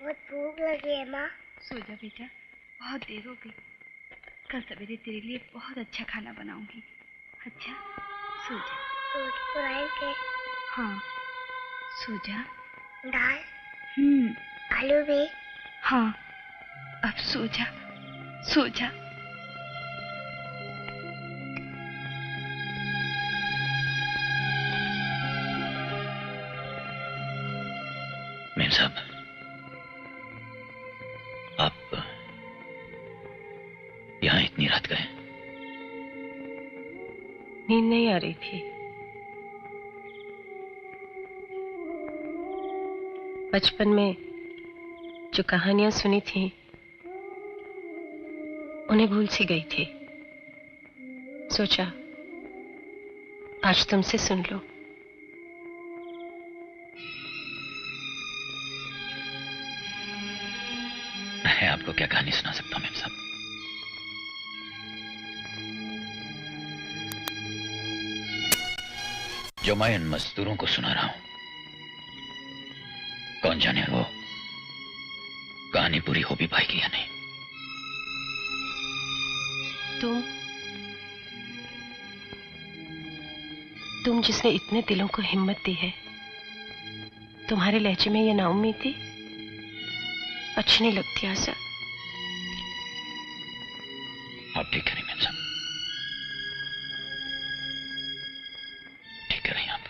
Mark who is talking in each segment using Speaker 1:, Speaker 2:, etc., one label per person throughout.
Speaker 1: बहुत भूख लगी है माँ।
Speaker 2: सो जा बेटा, बहुत देर हो गई। कल सवेरे तेरे लिए बहुत अच्छा खाना बनाऊंगी। अच्छा, सो जा।
Speaker 1: रोटी तो लाएंगे?
Speaker 2: हाँ, सो जा।
Speaker 1: दाल?
Speaker 2: आलू भी? हाँ, अब सो जा, सो जा।
Speaker 3: मेम साहब, आप यहाँ इतनी रात गए?
Speaker 4: नींद नहीं आ रही थी। बचपन में जो कहानियां सुनी थी उन्हें भूल सी गई थी। सोचा आज तुमसे सुन लो।
Speaker 3: मैं आपको क्या कहानी सुना सकता हूं मेम साहब? जो मैं इन मजदूरों को सुना रहा हूं, कौन जाने वो कहानी पूरी हो भी पाएगी या नहीं।
Speaker 4: तुम जिसने इतने दिलों को हिम्मत दी है, तुम्हारे लहजे में ये नाउम्मीदी अच्छी नहीं लगती आशा।
Speaker 3: आप ठीक करें मेम साहब, ठीक करें आप।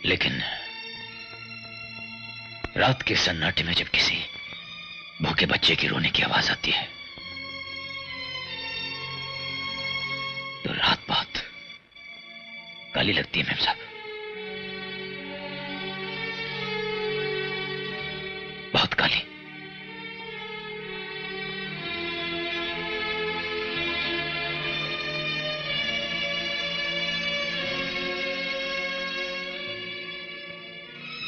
Speaker 3: लेकिन रात के सन्नाटे में जब किसी भूखे बच्चे की रोने की आवाज आती है तो रात बहुत काली लगती है मेम साहब, बहुत काली।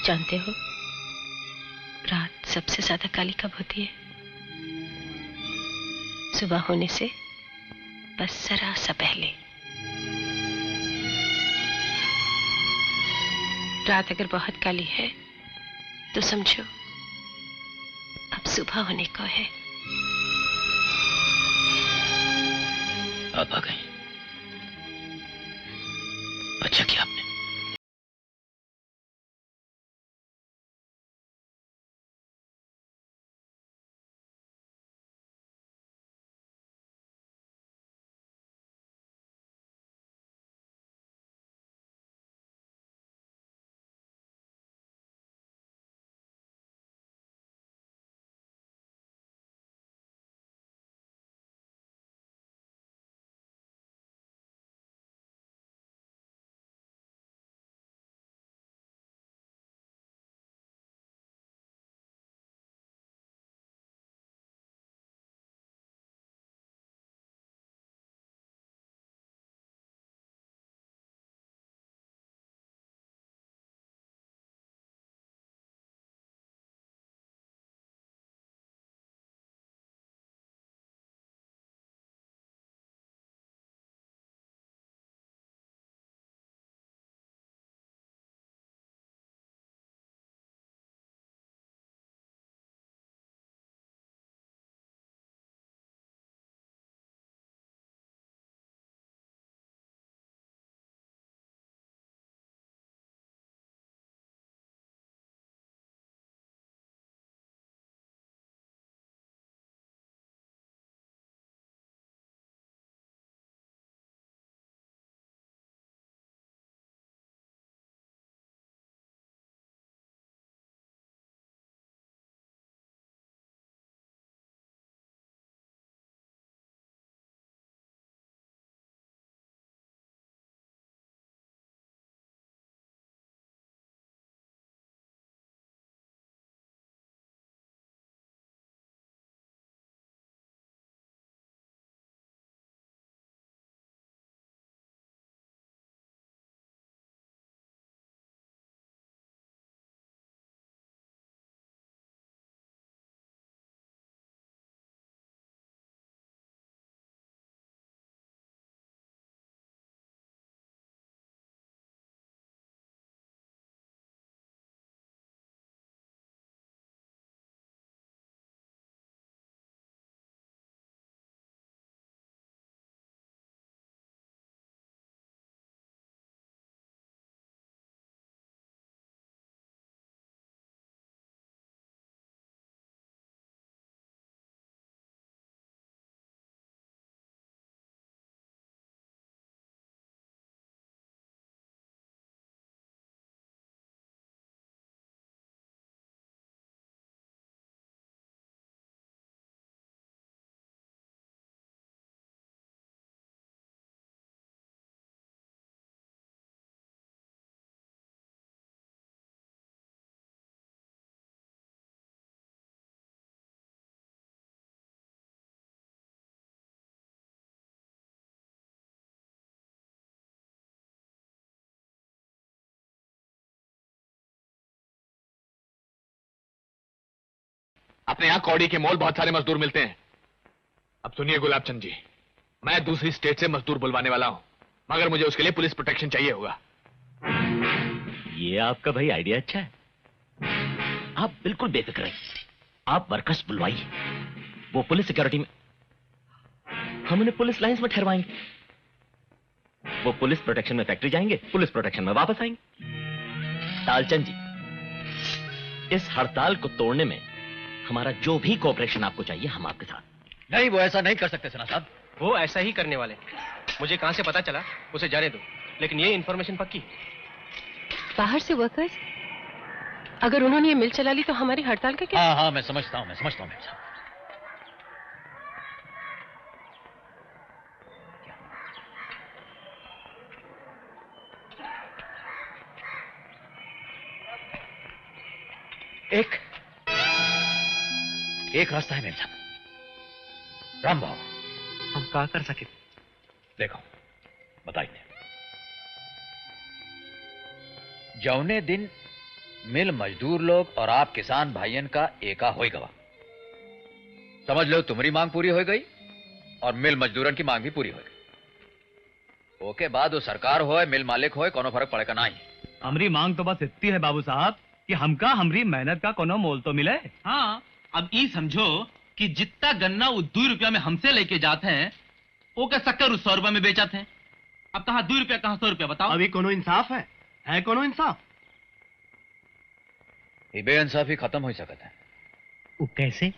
Speaker 4: जानते हो रात सबसे ज्यादा काली कब होती है? सुबह होने से बस जरा सा पहले। रात अगर बहुत काली है तो समझो अब सुबह होने को है।
Speaker 3: आप आ गए, अच्छा किया आपने। अपने यहाँ कौड़ी के मोल बहुत सारे मजदूर मिलते हैं। अब सुनिए गुलाब चंद जी, मैं दूसरी स्टेट से मजदूर बुलवाने वाला हूँ, मगर मुझे उसके लिए पुलिस प्रोटेक्शन चाहिए होगा।
Speaker 5: ये आपका भाई आइडिया अच्छा है। आप बिल्कुल बेफिक्र रहिए, आप वर्कर्स बुलवाइए, वो पुलिस सिक्योरिटी में, हम उन्हें पुलिस लाइंस में ठहरवाएंगे। वो पुलिस प्रोटेक्शन में फैक्ट्री जाएंगे, पुलिस प्रोटेक्शन में वापस आएंगे। तालचंद जी, इस हड़ताल को तोड़ने में हमारा जो भी कोऑपरेशन आपको चाहिए, हम आपके साथ।
Speaker 6: नहीं, वो ऐसा नहीं कर सकते सेना साहब।
Speaker 7: वो ऐसा ही करने वाले। मुझे कहां से पता चला, उसे जाने दो, लेकिन ये इन्फॉर्मेशन पक्की।
Speaker 4: बाहर से वर्कर्स? अगर उन्होंने ये मिल चला ली तो हमारी हड़ताल का क्या?
Speaker 6: हाँ, मैं समझता हूँ मेम साहब। एक रास्ता है मेम साहब। राम बाबू,
Speaker 7: हम क्या कर सके?
Speaker 6: देखो बताइए, जौने दिन मिल मजदूर लोग और आप किसान भाइयन का एका हो गवा, समझ लो तुम्हारी मांग पूरी हो गई और मिल मजदूरन की मांग भी पूरी हो गई। ओके बाद वो सरकार होए मिल मालिक होए कोनो फर्क पड़ेगा नहीं।
Speaker 8: हमारी मांग तो बस इतनी है बाबू साहब कि हमका हमारी मेहनत का कोनो मोल तो मिले।
Speaker 9: हाँ, अब ये समझो कि जितना गन्ना वो 2 रुपया में हमसे लेके जाते हैं, वो का शक्कर 100 रुपया में बेचाते हैं। अब कहाँ 2 रुपया कहाँ 100 रुपया बताओ।
Speaker 8: अभी कोनो इंसाफ है कोनो इंसाफ?
Speaker 6: ये बेइंसाफी खत्म हो सकता है।
Speaker 8: वो कैसे?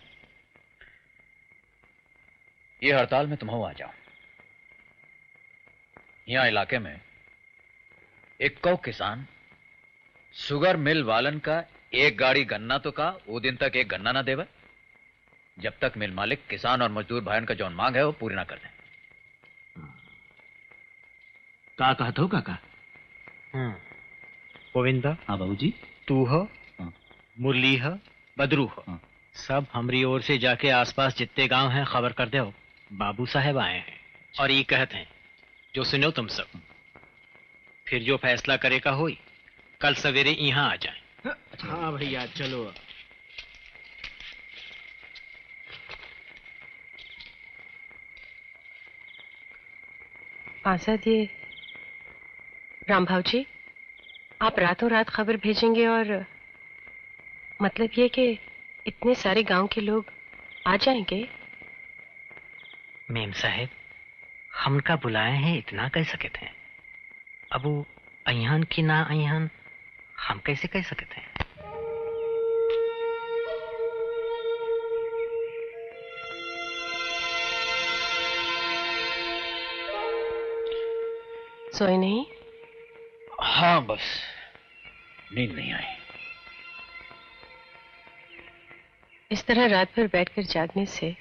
Speaker 6: ये हड़ताल में तुम आ जाओ। यहाँ इलाके में एक कौ किसान शुगर मिल वालन का एक गाड़ी गन्ना तो का वो दिन तक एक गन्ना ना देवे, जब तक मिल मालिक किसान और मजदूर भाइयों का जौन मांग है वो पूरी ना कर दें।
Speaker 8: का कहते हो काका?
Speaker 10: गोविंदा।
Speaker 8: हाँ बाबूजी।
Speaker 10: तू हो, मुरली हो, बदरू हो, सब हमारी ओर से जाके आसपास जितने गांव हैं खबर कर दो। बाबू साहब आए हैं और ये कहते हैं जो सुनो तुम सब, फिर जो फैसला करेगा होई कल सवेरे यहाँ आ जाए।
Speaker 8: हाँ भैया चलो।
Speaker 4: आजाद, ये राम भाव जी, आप रातों रात खबर भेजेंगे और मतलब ये कि इतने सारे गांव के लोग आ जाएंगे?
Speaker 10: मेम साहब, हम उनका बुलाए हैं इतना कह सके थे, अब वो अहन की ना अहन हम कैसे कह सकते हैं?
Speaker 4: सोए नहीं?
Speaker 6: हाँ बस नींद नहीं आई।
Speaker 4: इस तरह रात भर बैठकर जागने से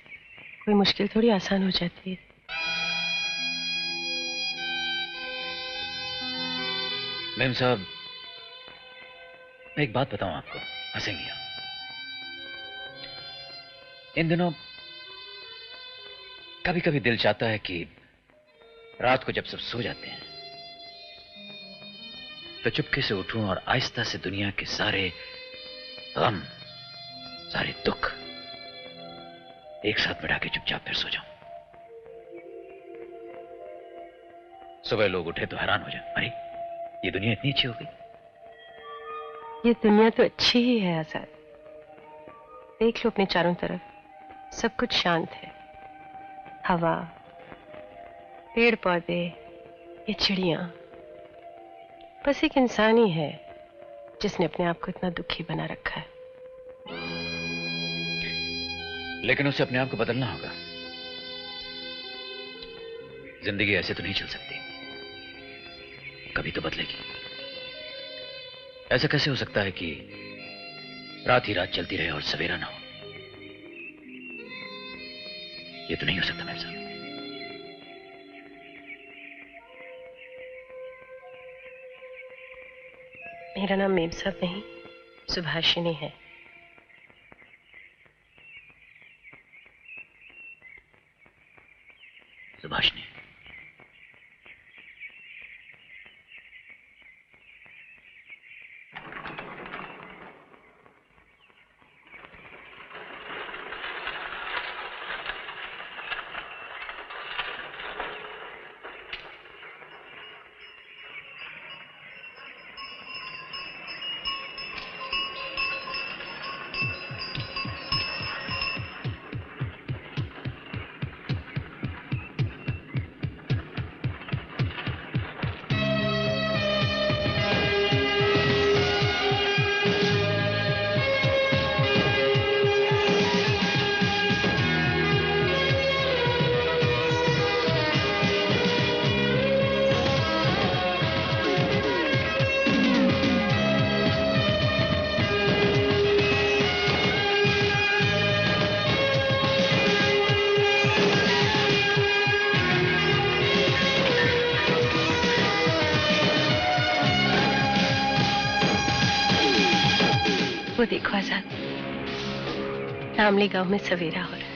Speaker 4: कोई मुश्किल थोड़ी आसान हो जाती है।
Speaker 6: मैम साहब, मैं एक बात बताऊं आपको, हंसेंगी आप। इन दिनों कभी कभी दिल चाहता है कि रात को जब सब सो जाते हैं तो चुपके से उठूं और आहिस्ता से दुनिया के सारे गम, सारे दुख एक साथ मिटा के चुपचाप फिर सो जाऊं। सुबह लोग उठे तो हैरान हो जाए, अरे ये दुनिया इतनी अच्छी हो गई।
Speaker 4: ये दुनिया तो अच्छी ही है आजाद। देख लो अपने चारों तरफ, सब कुछ शांत है। हवा, पेड़ पौधे, ये चिड़ियां, बस एक इंसान ही है जिसने अपने आप को इतना दुखी बना रखा है।
Speaker 6: लेकिन उसे अपने आप को बदलना होगा। जिंदगी ऐसे तो नहीं चल सकती, कभी तो बदलेगी। ऐसा कैसे हो सकता है कि रात ही रात चलती रहे और सवेरा ना हो? ये तो नहीं हो सकता मेरे साथ।
Speaker 4: मेरा नाम मेम साहब नहीं, सुभाषिनी है।
Speaker 6: सुभाषिनी?
Speaker 4: वो देखो आजाद, नामली गांव में सवेरा हो रहा है।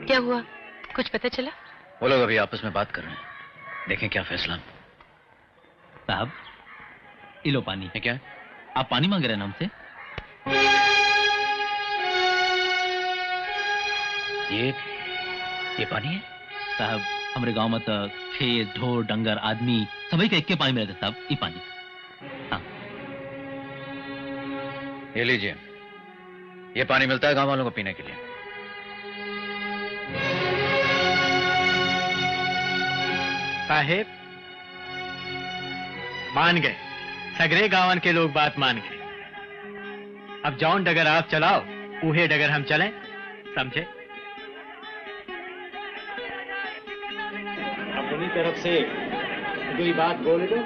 Speaker 4: क्या हुआ, कुछ पता चला?
Speaker 6: वो लोग अभी आपस में बात कर रहे हैं, देखें क्या फैसला।
Speaker 9: साहब, ये लो पानी। है क्या? आप पानी मांग रहे हैं ना हमसे?
Speaker 6: ये पानी है?
Speaker 9: साहब, हमारे गांव में तो खेत, ढोर, डंगर, आदमी सभी का एक के पानी मिलता है साहब, ये पानी। हाँ।
Speaker 6: ये लीजिए, ये पानी मिलता है गांव वालों को पीने के लिए।
Speaker 10: साहेब, मान गए, सगरे गांवन के लोग बात मान गए। अब जौन डगर आप चलाओ, उहे डगर हम चलें, समझे? अपनी तरफ से कोई बात बोल दो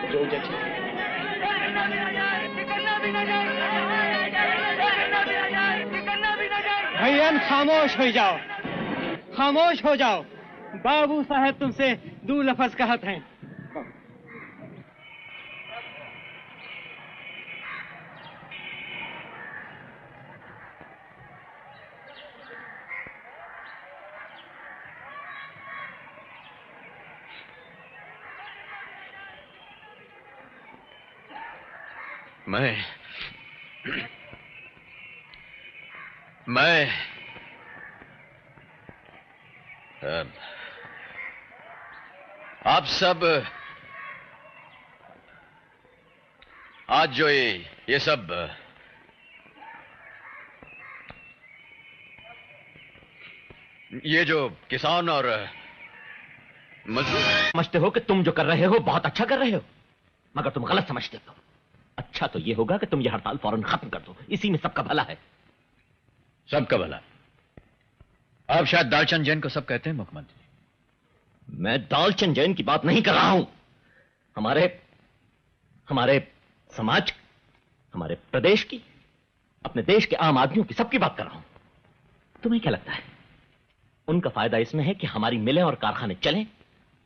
Speaker 10: जो जचे।
Speaker 11: भैया खामोश हो जाओ, खामोश हो जाओ। बाबू साहब तुमसे दो लफ्ज कहत हैं।
Speaker 6: मैं आप सब आज जो ये सब ये जो किसान और मजदूर
Speaker 5: समझते हो कि तुम जो कर रहे हो बहुत अच्छा कर रहे हो, मगर तुम गलत समझते हो। अच्छा तो ये होगा कि तुम ये हड़ताल फौरन खत्म कर दो, इसी में सबका भला है।
Speaker 6: सबका भला? आप शायद दालचंद जैन को सब कहते हैं मुख्यमंत्री।
Speaker 5: मैं दालचंद जैन की बात नहीं कर रहा हूं, हमारे समाज, हमारे प्रदेश की, अपने देश के आम आदमियों की, सबकी बात कर रहा हूं। तुम्हें क्या लगता है उनका फायदा इसमें है कि हमारी मिलें और कारखाने चलें,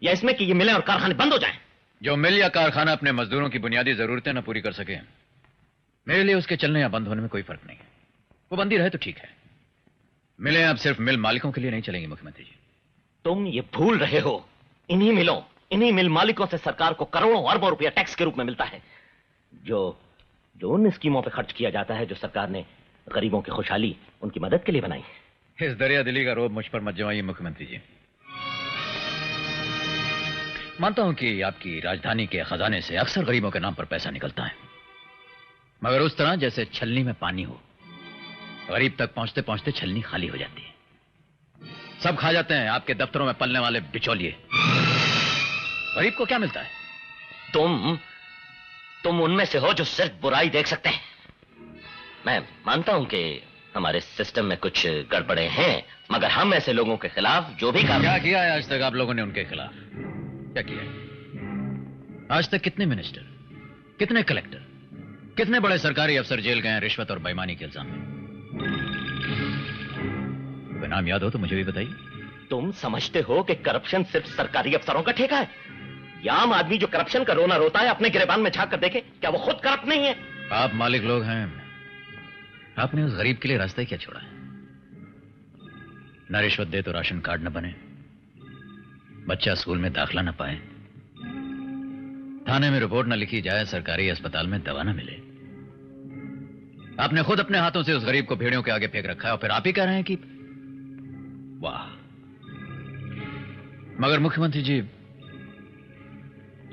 Speaker 5: या इसमें कि ये मिलें और कारखाने बंद हो जाएं?
Speaker 6: जो मिल या कारखाना अपने मजदूरों की बुनियादी जरूरतें ना पूरी कर सके, मेरे लिए उसके चलने या बंद होने में कोई फर्क नहीं है। वो बंदी रहे तो ठीक है। मिलें अब सिर्फ मिल मालिकों के लिए नहीं चलेंगी मुख्यमंत्री जी।
Speaker 5: तुम ये भूल रहे हो, इन्हीं मिलों, इन्हीं मिल मालिकों से सरकार को करोड़ों अरबों रुपया टैक्स के रूप में मिलता है, जो उन स्कीमों पर खर्च किया जाता है जो सरकार ने गरीबों की खुशहाली, उनकी मदद के लिए बनाई है।
Speaker 6: इस दरिया दिली का रोब मुझ पर मत जमाइए मुख्यमंत्री जी। मानता हूं कि आपकी राजधानी के खजाने से अक्सर गरीबों के नाम पर पैसा निकलता है, मगर उस तरह जैसे छलनी में पानी हो, गरीब तक पहुंचते पहुंचते छलनी खाली हो जाती है। सब खा जाते हैं आपके दफ्तरों में पलने वाले बिचौलिए। गरीब को क्या मिलता है?
Speaker 5: तुम उनमें से हो जो सिर्फ बुराई देख सकते हैं। मैं मानता हूं कि हमारे सिस्टम में कुछ गड़बड़े हैं, मगर हम ऐसे लोगों के खिलाफ जो भी काम...
Speaker 6: क्या किया है आज तक आप लोगों ने उनके खिलाफ? क्या किया है आज तक? कितने मिनिस्टर, कितने कलेक्टर, कितने बड़े सरकारी अफसर जेल गए हैं रिश्वत और बेईमानी के इल्जाम में? कोई नाम याद हो तो मुझे भी बताइए।
Speaker 5: तुम समझते हो कि करप्शन सिर्फ सरकारी अफसरों का ठेका है? या आम आदमी जो करप्शन का रोना रोता है अपने गिरेबान में झांक कर देखे, क्या वो खुद करप्ट नहीं है?
Speaker 6: आप मालिक लोग हैं, आपने उस गरीब के लिए रास्ता ही क्या छोड़ा है? न रिश्वत दे तो राशन कार्ड न बने, बच्चा स्कूल में दाखिला न पाए, थाने में रिपोर्ट न लिखी जाए, सरकारी अस्पताल में दवा न मिले। आपने खुद अपने हाथों से उस गरीब को भेड़ियों के आगे फेंक रखा है और फिर आप ही कह रहे हैं कि वाह। मगर मुख्यमंत्री जी,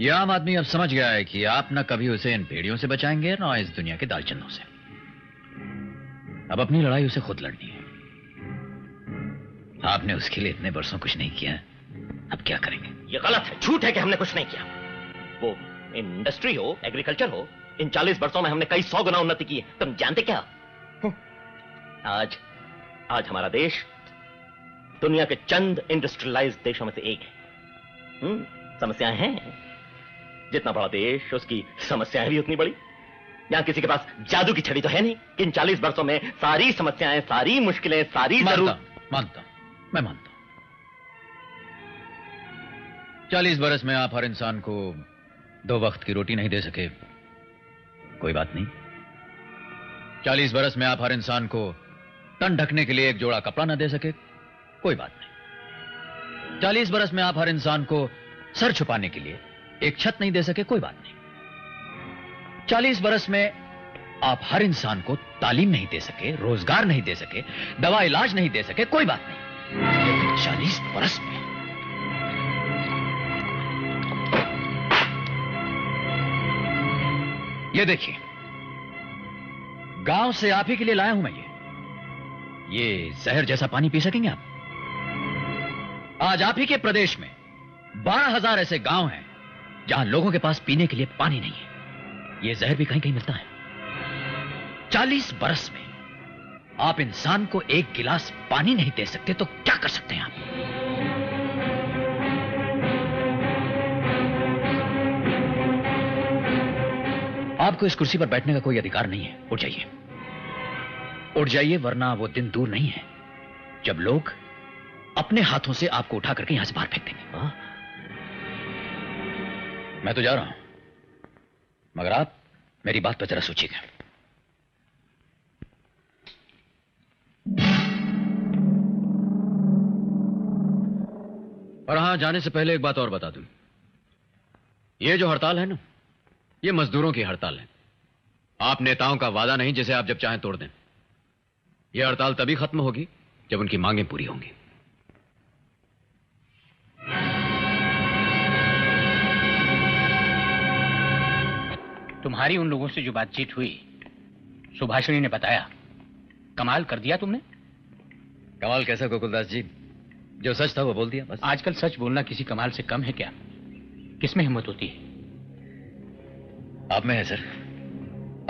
Speaker 6: यह आम आदमी अब समझ गया है कि आप न कभी उसे इन भेड़ियों से बचाएंगे न इस दुनिया के दालचंदों से। अब अपनी लड़ाई उसे खुद लड़नी है। आपने उसके लिए इतने बरसों कुछ नहीं किया, अब क्या करेंगे?
Speaker 5: ये गलत है, झूठ है कि हमने कुछ नहीं किया। वो इंडस्ट्री हो, एग्रीकल्चर हो, इन 40 वर्षों में हमने कई 100 गुना उन्नति की है। तुम जानते क्या? आज हमारा देश दुनिया के चंद इंडस्ट्रियलाइज्ड देशों में से एक है। समस्याएं हैं, जितना बड़ा देश उसकी समस्याएं भी उतनी बड़ी। यहां किसी के पास जादू की छड़ी तो है नहीं कि इन 40 वर्षों में सारी समस्याएं, सारी मुश्किलें, सारी
Speaker 6: मानता मैं मानता हूं। 40 बरस में आप हर इंसान को 2 वक्त की रोटी नहीं दे सके, कोई बात नहीं। 40 बरस में आप हर इंसान को तन ढकने के लिए एक जोड़ा कपड़ा न दे सके, कोई बात नहीं। 40 बरस में आप हर इंसान को सर छुपाने के लिए एक छत नहीं दे सके, कोई बात नहीं। 40 बरस में आप हर इंसान को तालीम नहीं दे सके, रोजगार नहीं दे सके, दवा इलाज नहीं दे सके, कोई बात नहीं। 40 बरस में ये देखिए, गांव से आप ही के लिए लाया हूं मैं ये जहर जैसा पानी पी सकेंगे आप? आज आप ही के प्रदेश में 12,000 ऐसे गांव हैं जहां लोगों के पास पीने के लिए पानी नहीं है। यह जहर भी कहीं कहीं मिलता है। 40 बरस में आप इंसान को एक गिलास पानी नहीं दे सकते तो क्या कर सकते हैं आप? आपको इस कुर्सी पर बैठने का कोई अधिकार नहीं है। उठ जाइए, उठ जाइए, वरना वो दिन दूर नहीं है जब लोग अपने हाथों से आपको उठा करके यहां से बाहर फेंक देंगे। मैं तो जा रहा हूं, मगर आप मेरी बात पर जरा सोचिएगा। और हां, जाने से पहले एक बात और बता दूं। ये जो हड़ताल है ना, ये मजदूरों की हड़ताल है। आप नेताओं का वादा नहीं जिसे आप जब चाहें तोड़ दें। यह हड़ताल तभी खत्म होगी जब उनकी मांगें पूरी होंगी।
Speaker 12: तुम्हारी उन लोगों से जो बातचीत हुई, सुभाषिनी ने बताया, कमाल कर दिया तुमने।
Speaker 6: कमाल कैसा गोकुलदास जी? जो सच था वो बोल दिया बस।
Speaker 12: आजकल सच बोलना किसी कमाल से कम है क्या? किसमें हिम्मत होती है?
Speaker 6: आप में है सर।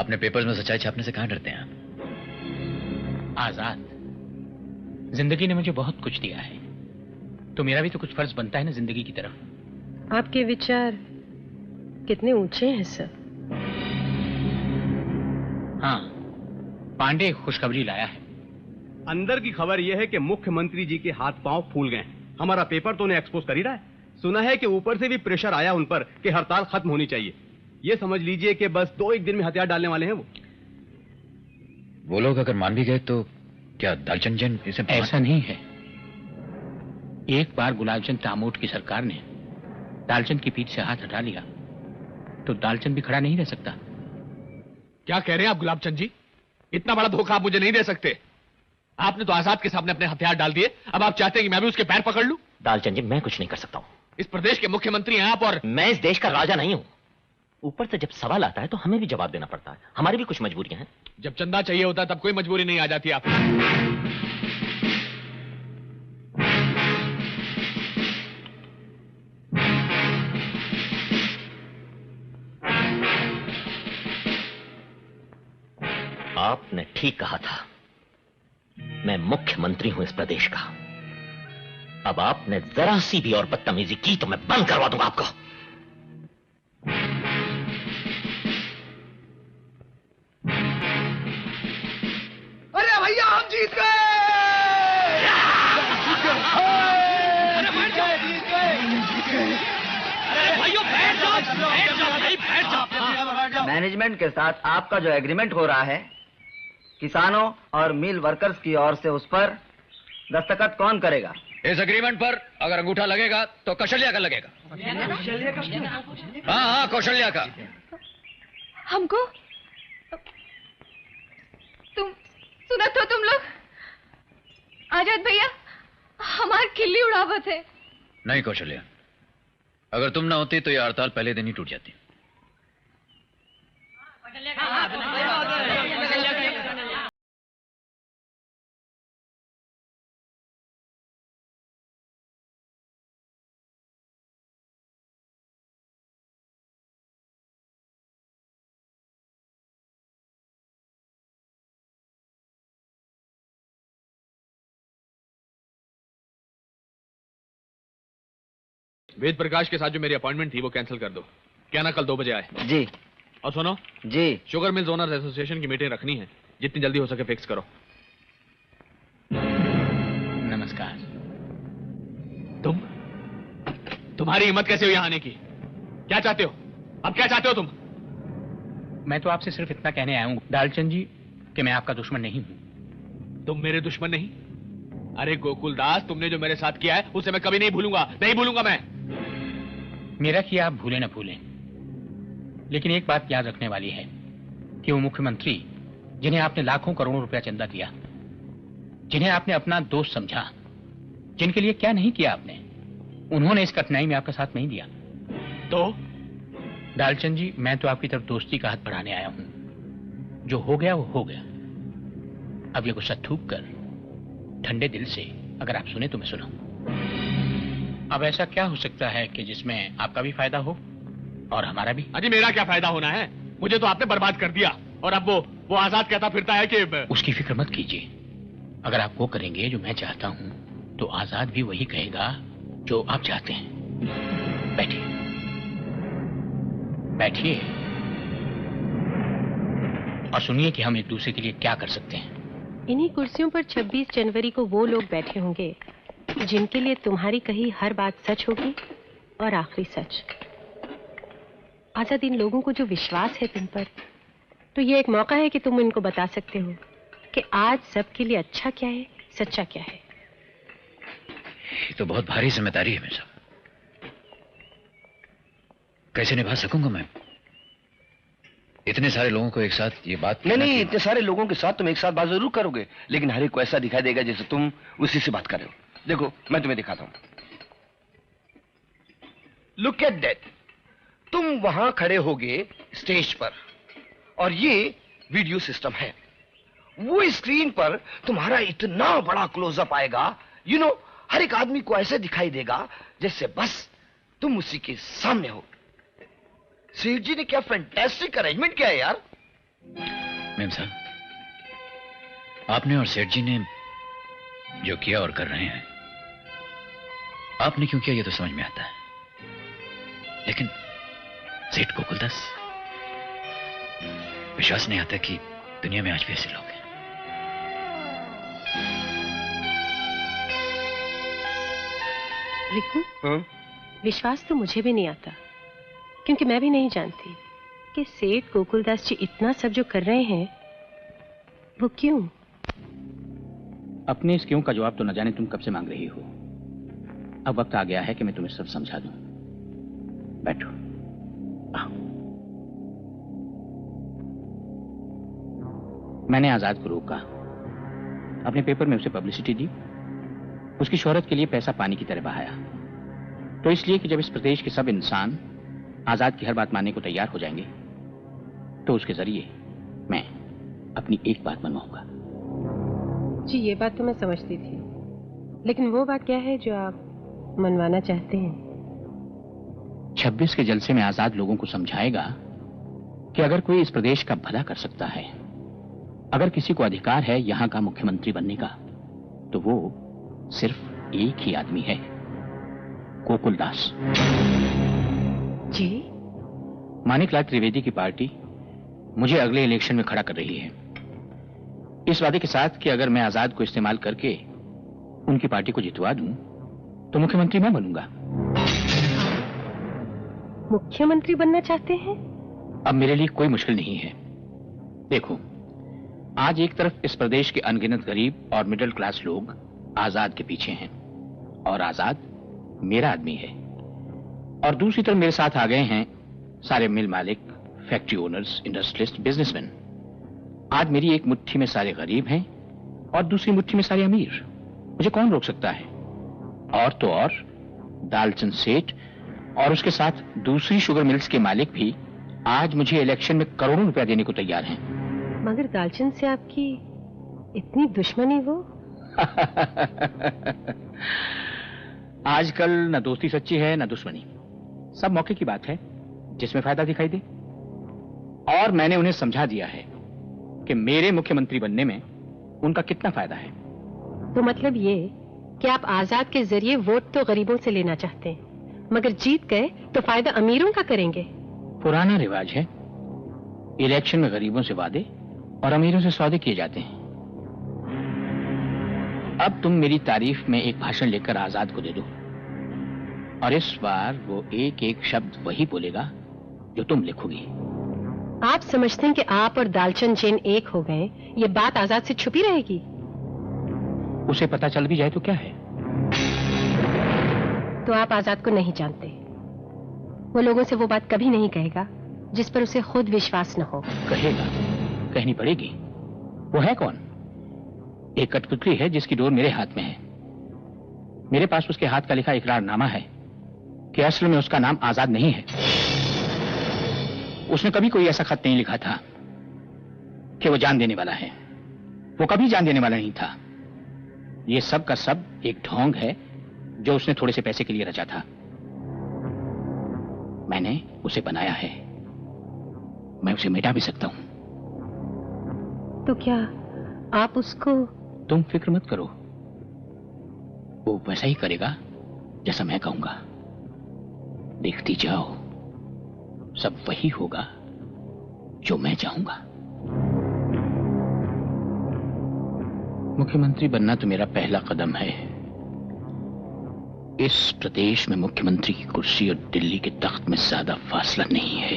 Speaker 6: अपने पेपर्स में सच्चाई छापने से कहां डरते हैं आप?
Speaker 12: आजाद, जिंदगी ने मुझे बहुत कुछ दिया है, तो मेरा भी तो कुछ फर्ज बनता है ना जिंदगी की तरफ।
Speaker 4: आपके विचार कितने ऊंचे हैं सर।
Speaker 12: हाँ, पांडे खुशखबरी लाया है।
Speaker 8: अंदर की खबर यह है कि मुख्यमंत्री जी के हाथ पांव फूल गए हैं। हमारा पेपर तो उन्हें एक्सपोज कर ही रहा है। सुना है कि ऊपर से भी प्रेशर आया उन पर कि हड़ताल खत्म होनी चाहिए। ये समझ लीजिए कि बस 2-1 दिन में हथियार डालने वाले हैं वो
Speaker 6: लोग अगर मान भी गए तो क्या दालचंद जैन इसे?
Speaker 12: ऐसा नहीं है। एक बार गुलाबचंद तामोट की सरकार ने दालचंद की पीठ से हाथ हटा लिया तो दालचंद भी खड़ा नहीं रह सकता।
Speaker 3: क्या कह रहे हैं आप गुलाबचंद जी? इतना बड़ा धोखा आप मुझे नहीं दे सकते। आपने तो आजाद के सामने अपने हथियार डाल दिए, अब आप चाहते हैं कि मैं भी उसके पैर पकड़ लूं?
Speaker 5: दालचंद जी, मैं कुछ नहीं कर सकता हूं।
Speaker 3: इस प्रदेश के मुख्यमंत्री हैं आप, और
Speaker 5: मैं इस देश का राजा नहीं हूं। ऊपर से जब सवाल आता है तो हमें भी जवाब देना पड़ता है। हमारी भी कुछ मजबूरियां हैं।
Speaker 3: जब चंदा चाहिए होता है तब कोई मजबूरी नहीं आ जाती आप।
Speaker 5: आपने ठीक कहा था, मैं मुख्यमंत्री हूं इस प्रदेश का। अब आपने जरा सी भी और बदतमीजी की तो मैं बंद करवा दूंगा आपको।
Speaker 13: अरे भैया, हम जीत गए!
Speaker 14: मैनेजमेंट के साथ आपका जो एग्रीमेंट हो रहा है, किसानों और मिल वर्कर्स की ओर से, उस पर दस्तखत कौन करेगा?
Speaker 6: इस एग्रीमेंट पर अगर अंगूठा लगेगा तो कौशल्या का लगेगा। हाँ हाँ, कौशल्या का।
Speaker 2: हमको सुना तो तुम लोग आजाद भैया हमारी खिल्ली उड़ावत है।
Speaker 6: नहीं कौशल्या, अगर तुम ना होती तो यह हड़ताल पहले दिन ही टूट जाती।
Speaker 3: वेद प्रकाश के साथ जो मेरी अपॉइंटमेंट थी वो कैंसिल कर दो। क्या ना कल 2 बजे आए?
Speaker 14: जी।
Speaker 3: और सुनो
Speaker 14: जी,
Speaker 3: शुगर मिल्स ओनर्स एसोसिएशन की मीटिंग रखनी है, जितनी जल्दी हो सके फिक्स करो।
Speaker 12: नमस्कार।
Speaker 3: तुम्हारी हिम्मत कैसे हुई यहाँ आने की? क्या चाहते हो? अब क्या चाहते हो तुम?
Speaker 12: मैं तो आपसे सिर्फ इतना कहने आया हूँ दालचंद जी कि मैं आपका दुश्मन नहीं हूँ।
Speaker 3: तुम मेरे दुश्मन नहीं? अरे गोकुल दास, तुमने जो मेरे साथ किया है उसे मैं कभी नहीं भूलूंगा, नहीं भूलूंगा मैं।
Speaker 12: मेरा किया आप भूले ना भूलें, लेकिन एक बात याद रखने वाली है कि वो मुख्यमंत्री जिन्हें आपने लाखों करोड़ों रुपया चंदा दिया, जिन्हें आपने अपना दोस्त समझा, जिनके लिए क्या नहीं किया आपने, उन्होंने इस कठिनाई में आपका साथ नहीं दिया।
Speaker 3: तो
Speaker 12: दालचंद जी, मैं तो आपकी तरफ दोस्ती का हाथ बढ़ाने आया हूं। जो हो गया वो हो गया। अब ये गुस्सा थूक कर ठंडे दिल से अगर आप सुने तो मैं सुनाऊं। अब ऐसा क्या हो सकता है कि जिसमें आपका भी फायदा हो और हमारा भी?
Speaker 3: अजी मेरा क्या फायदा होना है? मुझे तो आपने बर्बाद कर दिया और अब वो आजाद कहता फिरता है कि
Speaker 12: उसकी फिक्र मत कीजिए। अगर आप वो करेंगे जो मैं चाहता हूं तो आजाद भी वही कहेगा जो आप चाहते हैं। बैठिए बैठिए और सुनिए कि हम एक दूसरे के लिए क्या कर सकते हैं।
Speaker 4: इन्हीं कुर्सियों पर 26 जनवरी को वो लोग बैठे होंगे जिनके लिए तुम्हारी कही हर बात सच होगी और आखिरी सच। आजाद, इन लोगों को जो विश्वास है तुम पर, तो ये एक मौका है कि तुम इनको बता सकते हो कि आज सबके लिए अच्छा क्या है, सच्चा क्या है।
Speaker 6: ये तो बहुत भारी जिम्मेदारी है मेरे साहब। कैसे निभा सकूंगा मैं इतने सारे लोगों को एक साथ ये बात?
Speaker 15: नहीं, इतने सारे लोगों के साथ तुम एक साथ बात जरूर करोगे, लेकिन हर एक को ऐसा दिखाई देगा जैसे तुम उसी से बात कर रहे हो। देखो मैं तुम्हें दिखाता हूं। Look at that. तुम वहां खड़े होगे स्टेज पर और ये वीडियो सिस्टम है। वो स्क्रीन पर तुम्हारा इतना बड़ा क्लोजअप आएगा, यू नो, हर एक आदमी को ऐसे दिखाई देगा जैसे बस तुम उसी के सामने हो। सेठ जी ने क्या फैंटास्टिक अरेंजमेंट किया है यार।
Speaker 6: मेम साहब, आपने और सेठ जी ने जो किया और कर रहे हैं, आपने क्यों किया ये तो समझ में आता है, लेकिन सेठ गोकुलदास, विश्वास नहीं आता कि दुनिया में आज भी ऐसे लोग हैं।
Speaker 4: रिकू, विश्वास तो मुझे भी नहीं आता, क्योंकि मैं भी नहीं जानती कि सेठ गोकुलदास जी इतना सब जो कर रहे हैं वो क्यों।
Speaker 12: अपने इस क्यों का जवाब तो न जाने तुम कब से मांग रही हो। अब वक्त आ गया है कि मैं तुम्हें सब समझा दूं। बैठो। आओ। मैंने आजाद को रोका, अपने पेपर में उसे पब्लिसिटी दी, उसकी शोहरत के लिए पैसा पानी की तरह बहाया, तो इसलिए कि जब इस प्रदेश के सब इंसान आजाद की हर बात मानने को तैयार हो जाएंगे तो उसके जरिए मैं अपनी एक बात मनवाऊंगा।
Speaker 4: जी, ये बात तो मैं समझती थी, लेकिन वो बात क्या है जो आप मनवाना चाहते हैं?
Speaker 12: 26 के जलसे में आजाद लोगों को समझाएगा कि अगर कोई इस प्रदेश का भला कर सकता है, अगर किसी को अधिकार है यहां का मुख्यमंत्री बनने का, तो वो सिर्फ एक ही आदमी है, गोकुलदास
Speaker 4: जी।
Speaker 12: मानिकलाल त्रिवेदी की पार्टी मुझे अगले इलेक्शन में खड़ा कर रही है, इस वादे के साथ कि अगर मैं आजाद को इस्तेमाल करके उनकी पार्टी को जितवा दूं तो मुख्यमंत्री मैं बनूंगा।
Speaker 4: मुख्यमंत्री बनना चाहते हैं?
Speaker 12: अब मेरे लिए कोई मुश्किल नहीं है। देखो, आज एक तरफ इस प्रदेश के अनगिनत गरीब और मिडिल क्लास लोग आजाद के पीछे हैं और आजाद मेरा आदमी है, और दूसरी तरफ मेरे साथ आ गए हैं सारे मिल मालिक, फैक्ट्री ओनर्स, इंडस्ट्रियलिस्ट, बिजनेसमैन। आज मेरी एक मुट्ठी में सारे गरीब हैं और दूसरी मुट्ठी में सारे अमीर। मुझे कौन रोक सकता है? और तो और दालचंद सेठ और उसके साथ दूसरी शुगर मिल्स के मालिक भी आज मुझे इलेक्शन में करोड़ों रुपया देने को तैयार हैं।
Speaker 4: मगर दालचंद से आपकी इतनी दुश्मनी वो?
Speaker 12: आजकल न दोस्ती सच्ची है न दुश्मनी, सब मौके की बात है जिसमें फायदा दिखाई दे। और मैंने उन्हें समझा दिया है कि मेरे मुख्यमंत्री बनने में उनका कितना फायदा है।
Speaker 4: तो मतलब ये कि आप आजाद के जरिए वोट तो गरीबों से लेना चाहते हैं मगर जीत गए तो फायदा अमीरों का करेंगे।
Speaker 12: पुराना रिवाज है, इलेक्शन में गरीबों से वादे और अमीरों से सौदे किए जाते हैं। अब तुम मेरी तारीफ में एक भाषण लेकर आजाद को दे दो, और इस बार वो एक एक शब्द वही बोलेगा जो तुम लिखोगी।
Speaker 4: आप समझते हैं कि आप और दालचंद जैन एक हो गए, ये बात आजाद से छुपी रहेगी?
Speaker 12: उसे पता चल भी जाए तो क्या है?
Speaker 4: तो आप आजाद को नहीं जानते। वो लोगों से वो बात कभी नहीं कहेगा जिस पर उसे खुद विश्वास न हो।
Speaker 12: कहेगा, कहनी पड़ेगी। वो है कौन? एक कठपुतली है जिसकी डोर मेरे हाथ में है। मेरे पास उसके हाथ का लिखा इकरारनामा है कि असल में उसका नाम आजाद नहीं है। उसने कभी कोई ऐसा खत नहीं लिखा था कि वो जान देने वाला है। वो कभी जान देने वाला नहीं था। ये सब का सब एक ढोंग है जो उसने थोड़े से पैसे के लिए रचा था। मैंने उसे बनाया है, मैं उसे मिटा भी सकता हूं।
Speaker 4: तो क्या आप उसको?
Speaker 12: तुम फिक्र मत करो, वो वैसा ही करेगा जैसा मैं कहूंगा। देखती जाओ, सब वही होगा जो मैं चाहूंगा। मुख्यमंत्री बनना तो मेरा पहला कदम है। इस प्रदेश में मुख्यमंत्री की कुर्सी और दिल्ली के तख्त में ज्यादा फासला नहीं है,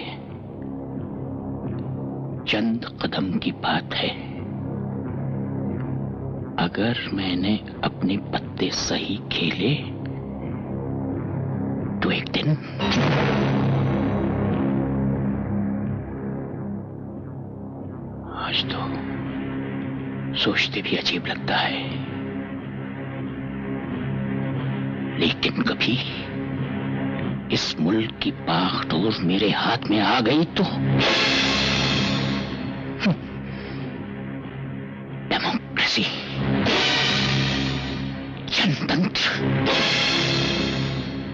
Speaker 12: चंद कदम की बात है। अगर मैंने अपने पत्ते सही खेले तो एक दिन आज तो सोचते भी अजीब लगता है, लेकिन कभी इस मुल्क की बागडोर मेरे हाथ में आ गई तो डेमोक्रेसी, जनतंत्र,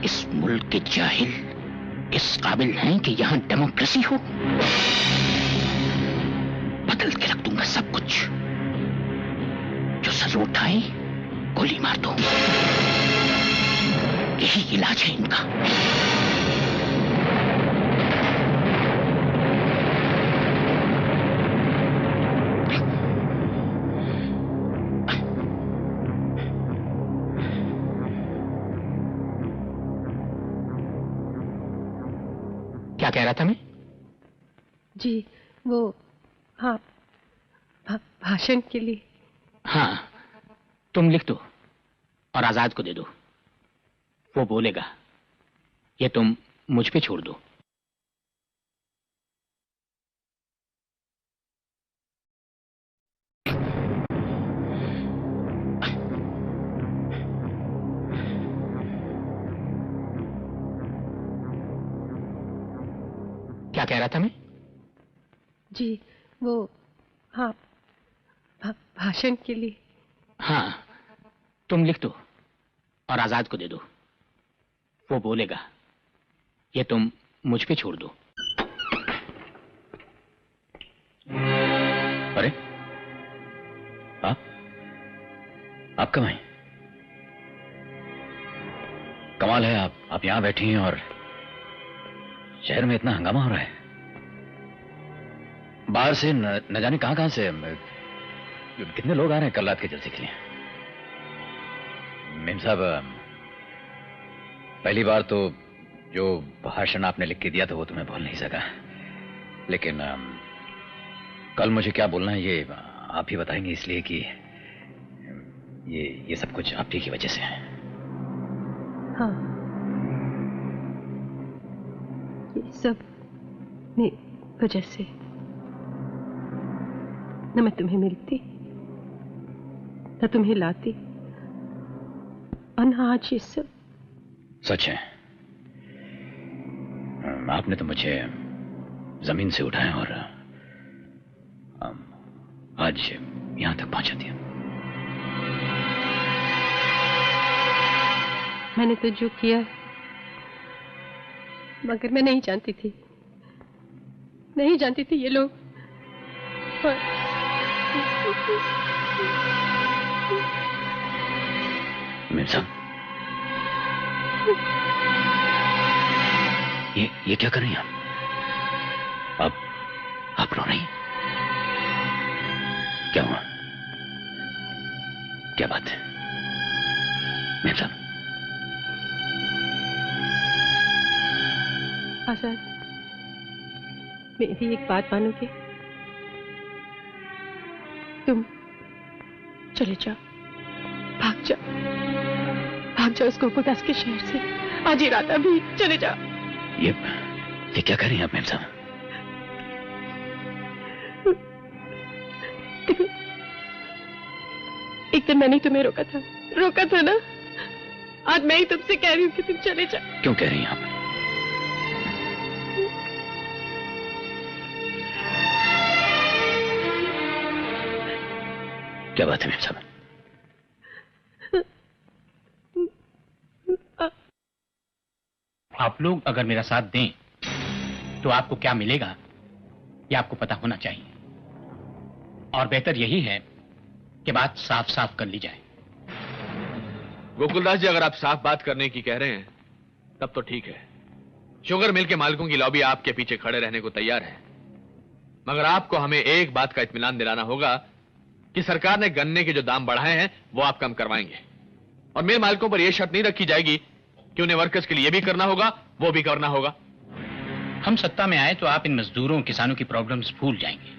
Speaker 12: इस मुल्क के जाहिल इस काबिल हैं कि यहां डेमोक्रेसी हो? बदल के रख दूंगा सब कुछ। जो सर उठाए गोली मार दो, यही इलाज है इनका। क्या कह रहा था मैं?
Speaker 4: जी वो हाँ, भाषण के लिए।
Speaker 12: हाँ, तुम लिख दो और आजाद को दे दो, वो बोलेगा। ये तुम मुझ पे छोड़ दो। क्या कह रहा था मैं?
Speaker 4: जी वो हाँ, भाषण के लिए।
Speaker 12: हाँ, तुम लिख दो और आजाद को दे दो, वो बोलेगा। ये तुम मुझ पे छोड़ दो।
Speaker 6: अरे आप कब आए? कमाल है, आप यहां बैठी हैं और शहर में इतना हंगामा हो रहा है। बाहर से न जाने कहां से कितने लोग आ रहे हैं कल रात के जलसे के लिए। मेम साहब, पहली बार तो जो भाषण आपने लिख के दिया था वो तो मैं बोल नहीं सका, लेकिन कल मुझे क्या बोलना है ये आप ही बताएंगे, इसलिए कि ये सब कुछ आप ही की वजह से है।
Speaker 4: हाँ, ये सब मेरी वजह से। न मैं तुम्हें मिलती, न तुम्हें लाती, और आज ये सब।
Speaker 6: सच है, आपने तो मुझे जमीन से उठाया और आज यहां तक पहुंचा दिया।
Speaker 4: मैंने तो जो किया, मगर मैं नहीं जानती थी ये लोग।
Speaker 6: मेम साहब,
Speaker 12: ये क्या कर रही हैं आप रो रही हैं? क्या हुआ? क्या बात है मेम साहब?
Speaker 4: आजाद, मेरी एक बात मानोगे? तुम चले जाओ, भाग जाओ उस गोकुलदास के शहर से आज ही रात अभी चले जाओ।
Speaker 12: ये क्या कर रही हैं आप मेम साहब?
Speaker 4: एक दिन मैंने तुम्हें रोका था ना। आज मैं ही तुमसे कह रही हूँ कि तुम चले जाओ।
Speaker 12: क्यों कह रही हैं आप? क्या बात है मेम साहब? आप लोग अगर मेरा साथ दें तो आपको क्या मिलेगा ये आपको पता होना चाहिए, और बेहतर यही है कि बात साफ साफ कर ली जाए।
Speaker 3: गोकुलदास जी, अगर आप साफ बात करने की कह रहे हैं तब तो ठीक है। शुगर मिल के मालिकों की लॉबी आपके पीछे खड़े रहने को तैयार है, मगर आपको हमें एक बात का इत्मीनान दिलाना होगा कि सरकार ने गन्ने के जो दाम बढ़ाए हैं वो आप कम करवाएंगे, और मिल मालिकों पर यह शर्त नहीं रखी जाएगी कि उन्हें वर्कर्स के लिए भी करना होगा, वो भी करना होगा।
Speaker 12: हम सत्ता में आए तो आप इन मजदूरों किसानों की प्रॉब्लम्स भूल जाएंगे।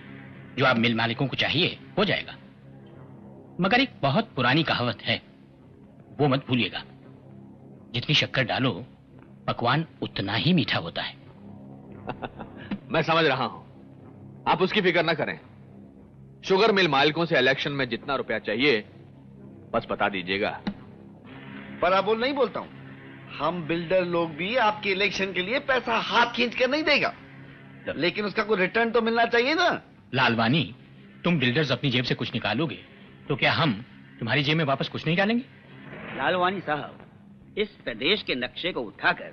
Speaker 12: जो आप मिल मालिकों को चाहिए हो जाएगा, मगर एक बहुत पुरानी कहावत है, वो मत भूलिएगा, जितनी शक्कर डालो पकवान उतना ही मीठा होता है।
Speaker 3: मैं समझ रहा हूं, आप उसकी फिक्र ना करें। शुगर मिल मालिकों से इलेक्शन में जितना रुपया चाहिए बस बता दीजिएगा।
Speaker 15: पर अब वो नहीं बोलता हूं, हम बिल्डर लोग भी आपके इलेक्शन के लिए पैसा हाथ खींच कर नहीं देगा, लेकिन उसका कोई रिटर्न तो मिलना चाहिए ना।
Speaker 12: लालवानी, तुम बिल्डर्स अपनी जेब से कुछ निकालोगे तो क्या हम तुम्हारी जेब में वापस कुछ नहीं डालेंगे?
Speaker 16: लालवानी साहब, इस प्रदेश के नक्शे को उठाकर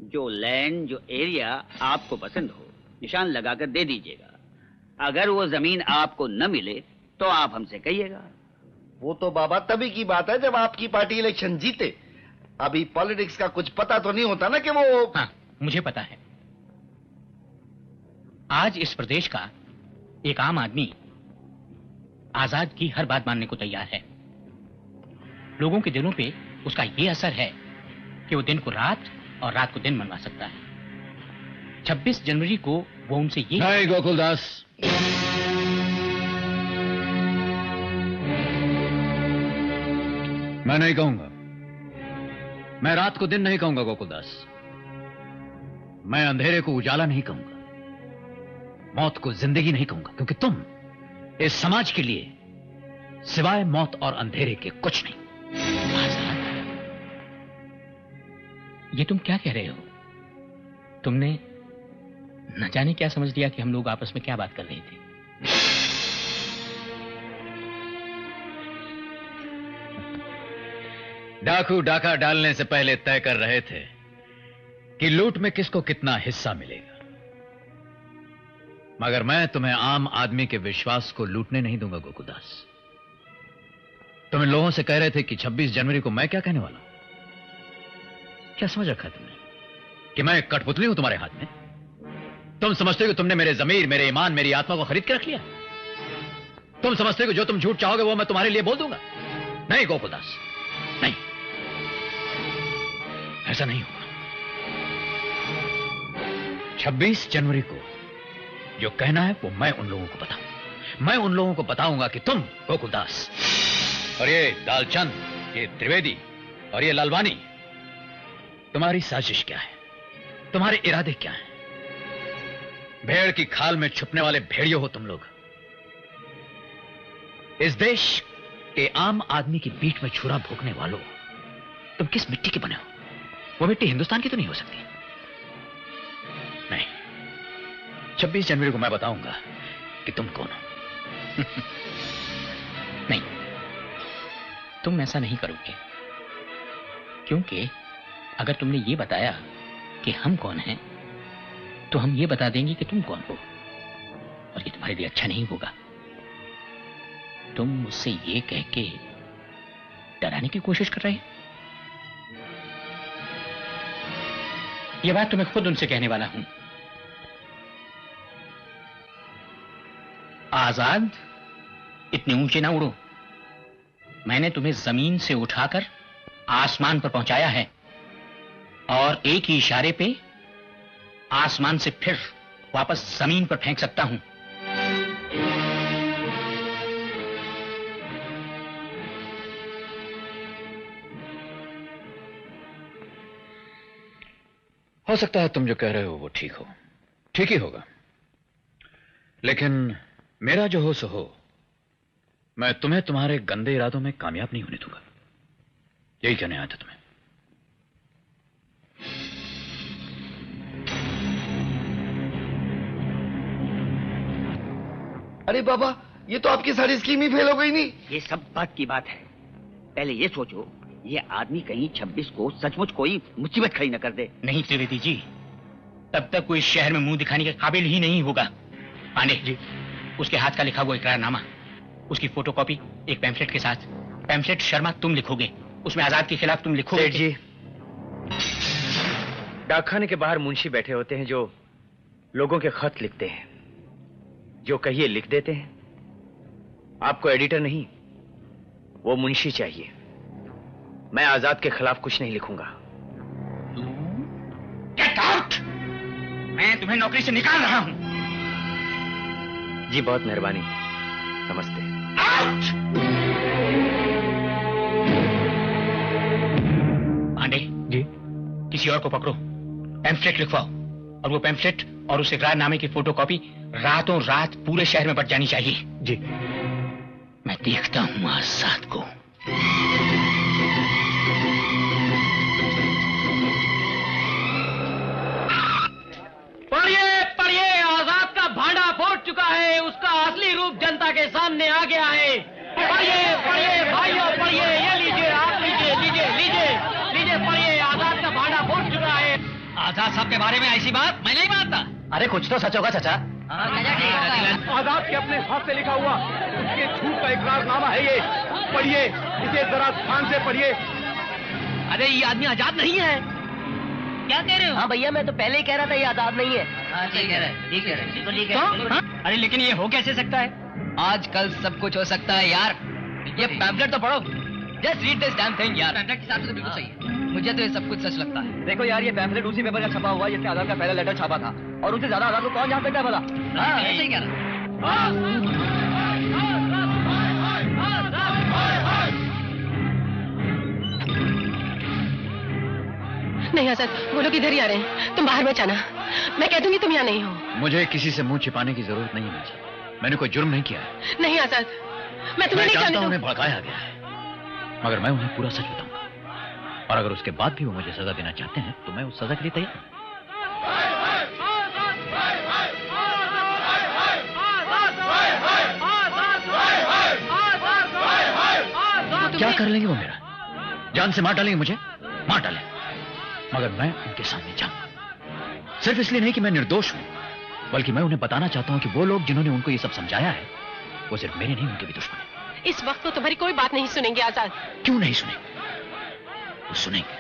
Speaker 16: जो लैंड, जो एरिया आपको पसंद हो निशान लगाकर दे दीजिएगा। अगर वो जमीन आपको न मिले तो आप हमसे कहिएगा।
Speaker 15: वो तो बाबा तभी की बात है जब आपकी पार्टी इलेक्शन जीते। अभी पॉलिटिक्स का कुछ पता तो नहीं होता ना कि वो।
Speaker 12: हाँ, मुझे पता है। आज इस प्रदेश का एक आम आदमी आजाद की हर बात मानने को तैयार है। लोगों के दिलों पे उसका यह असर है कि वो दिन को रात और रात को दिन मनवा सकता है। 26 जनवरी को वो उनसे ये
Speaker 6: नहीं गोकुलदास, मैं नहीं कहूंगा। मैं रात को दिन नहीं कहूंगा गोकुलदास। मैं अंधेरे को उजाला नहीं कहूंगा, मौत को जिंदगी नहीं कहूंगा, क्योंकि तुम इस समाज के लिए सिवाय मौत और अंधेरे के कुछ नहीं।
Speaker 12: ये तुम क्या कह रहे हो? तुमने न जाने क्या समझ लिया कि हम लोग आपस में क्या बात कर रहे थे।
Speaker 6: डाकू डाका डालने से पहले तय कर रहे थे कि लूट में किसको कितना हिस्सा मिलेगा, मगर मैं तुम्हें आम आदमी के विश्वास को लूटने नहीं दूंगा गोकुलदास। तुम इन लोगों से कह रहे थे कि 26 जनवरी को मैं क्या कहने वाला हूं? क्या समझ रखा है तुमने कि मैं कठपुतली हूं तुम्हारे हाथ में? तुम समझते हो कि तुमने मेरे जमीर, मेरे ईमान, मेरी आत्मा को खरीद के रख लिया? तुम समझते हो कि जो तुम झूठ चाहोगे वो मैं तुम्हारे लिए बोल दूंगा? नहीं गोकुलदास, नहीं, ऐसा नहीं होगा। 26 जनवरी को जो कहना है वो मैं उन लोगों को बताऊंगा। मैं उन लोगों को बताऊंगा कि तुम गोकुलदास और ये दालचंद, ये त्रिवेदी और ये लालवानी, तुम्हारी साजिश क्या है, तुम्हारे इरादे क्या हैं? भेड़ की खाल में छुपने वाले भेड़ियों हो तुम लोग। इस देश के आम आदमी की पीठ में छुरा भोंकने वालों, तुम किस मिट्टी के बने हो? वो मिट्टी हिंदुस्तान की तो नहीं हो सकती। नहीं, 26 जनवरी को मैं बताऊंगा कि तुम कौन हो।
Speaker 12: नहीं, तुम ऐसा नहीं करोगे, क्योंकि अगर तुमने ये बताया कि हम कौन हैं, तो हम ये बता देंगे कि तुम कौन हो, और ये तुम्हारे लिए अच्छा नहीं होगा। तुम मुझसे ये कह के डराने की कोशिश कर रहे हैं? ये बात तो मैं खुद उनसे कहने वाला हूं। आजाद, इतने ऊंचे ना उड़ो। मैंने तुम्हें जमीन से उठाकर आसमान पर पहुंचाया है और एक ही इशारे पे आसमान से फिर वापस जमीन पर फेंक सकता हूं।
Speaker 6: हो सकता है तुम जो कह रहे हो वो ठीक हो, ठीक ही होगा, लेकिन मेरा जो हो सो हो, मैं तुम्हें तुम्हारे गंदे इरादों में कामयाब नहीं होने दूंगा। यही कहने आया था तुम्हें।
Speaker 15: अरे बाबा, ये तो आपकी सारी स्कीम ही फेल हो गई नहीं।
Speaker 16: ये सब बात की बात है। पहले ये सोचो, ये आदमी कहीं 26 को सचमुच कोई मुसीबत खड़ी न कर दे।
Speaker 12: नहीं त्रिवेदी जी, तब तक कोई शहर में मुंह दिखाने के काबिल ही नहीं होगा। पांडे जी, उसके हाथ का लिखा हुआ इकरारनामा, उसकी फोटोकॉपी एक पैम्फलेट के साथ। पैम्फलेट शर्मा तुम लिखोगे, उसमें आजाद के खिलाफ तुम लिखोगे।
Speaker 7: सेठ जी, डाकखाने के बाहर मुंशी बैठे होते हैं जो लोगों के खत लिखते हैं, जो कहिए लिख देते हैं। आपको एडिटर नहीं, वो मुंशी चाहिए। मैं आजाद के खिलाफ कुछ नहीं लिखूंगा।
Speaker 12: Get out! मैं तुम्हें नौकरी से निकाल रहा हूं।
Speaker 7: जी बहुत मेहरबानी, नमस्ते।
Speaker 12: पांडे जी, किसी और को पकड़ो, पैम्फलेट लिखवाओ, और वो पैम्फलेट और उस इकरारनामे की फोटोकॉपी रातों रात पूरे शहर में बट जानी चाहिए।
Speaker 7: जी।
Speaker 12: मैं देखता हूं आजाद को।
Speaker 17: पढ़िए पढ़िए, आजाद का भांडा फूट चुका है, उसका असली रूप जनता के सामने आ गया है। पढ़िए पढ़िए भाइयों, पढ़िए, ये लीजिए, आप लीजिए लीजिए लीजिए लीजिए, पढ़िए, आजाद का भांडा फूट चुका है।
Speaker 9: आजाद साहब के बारे में ऐसी बात मैं नहीं मानता।
Speaker 14: अरे कुछ तो सच होगा चाचा।
Speaker 8: आजाद के अपने हाथ से लिखा हुआ उसके झूठ का इकरारनामा है ये। पढ़िए, इसे जरा ध्यान से पढ़िए।
Speaker 9: अरे ये आदमी आजाद नहीं है। क्या कह रहे हो?
Speaker 14: हाँ भैया, मैं तो पहले ही कह रहा था ये आजाद नहीं है।
Speaker 9: ठीक कह रहे हैं, ठीक कह रहे हैं।
Speaker 17: अरे लेकिन ये हो कैसे सकता है?
Speaker 14: आजकल सब कुछ हो सकता है यार। ये पैम्फलेट तो पढ़ो। Just read this damn thing यार।
Speaker 17: पैम्फलेट के हिसाब से तो बिल्कुल सही है।
Speaker 14: मुझे तो ये सब कुछ सच लगता है। देखो यार, ये पैम्फलेट उसी पेपर का छपा हुआ है जिसमें आजाद का पहला लेटर छपा था, और उससे ज्यादा आजाद को कौन जान सकता है भला? हाँ, ऐसे ही कह रहा।
Speaker 4: नहीं आजाद, वो लोग इधर ही आ रहे हैं, तुम बाहर मत आना। मैं कह दूंगी तुम यहाँ नहीं हो।
Speaker 6: मुझे किसी से मुंह छिपाने की जरूरत नहीं है। मैंने कोई जुर्म नहीं किया है।
Speaker 4: नहीं आजाद, मैं तुम्हें नहीं
Speaker 6: जानता हूं उन्हें भड़काया गया है, मगर मैं उन्हें पूरा सच बताऊंगा, और अगर उसके बाद भी वो मुझे सजा देना चाहते हैं तो मैं उस सजा के लिए तैयार हूं। क्या कर लेंगे वो मेरा? जान से मार डालेंगे मुझे? मार डालें, मगर मैं उनके सामने जाऊंगा। सिर्फ इसलिए नहीं कि मैं निर्दोष हूं, बल्कि मैं उन्हें बताना चाहता हूं कि वो लोग जिन्होंने उनको ये सब समझाया है, वो सिर्फ मेरे नहीं, उनके भी दुश्मन हैं।
Speaker 4: इस वक्त तो तुम्हारी कोई बात नहीं सुनेंगे आजाद।
Speaker 6: क्यों नहीं सुनेंगे? वो सुनेंगे।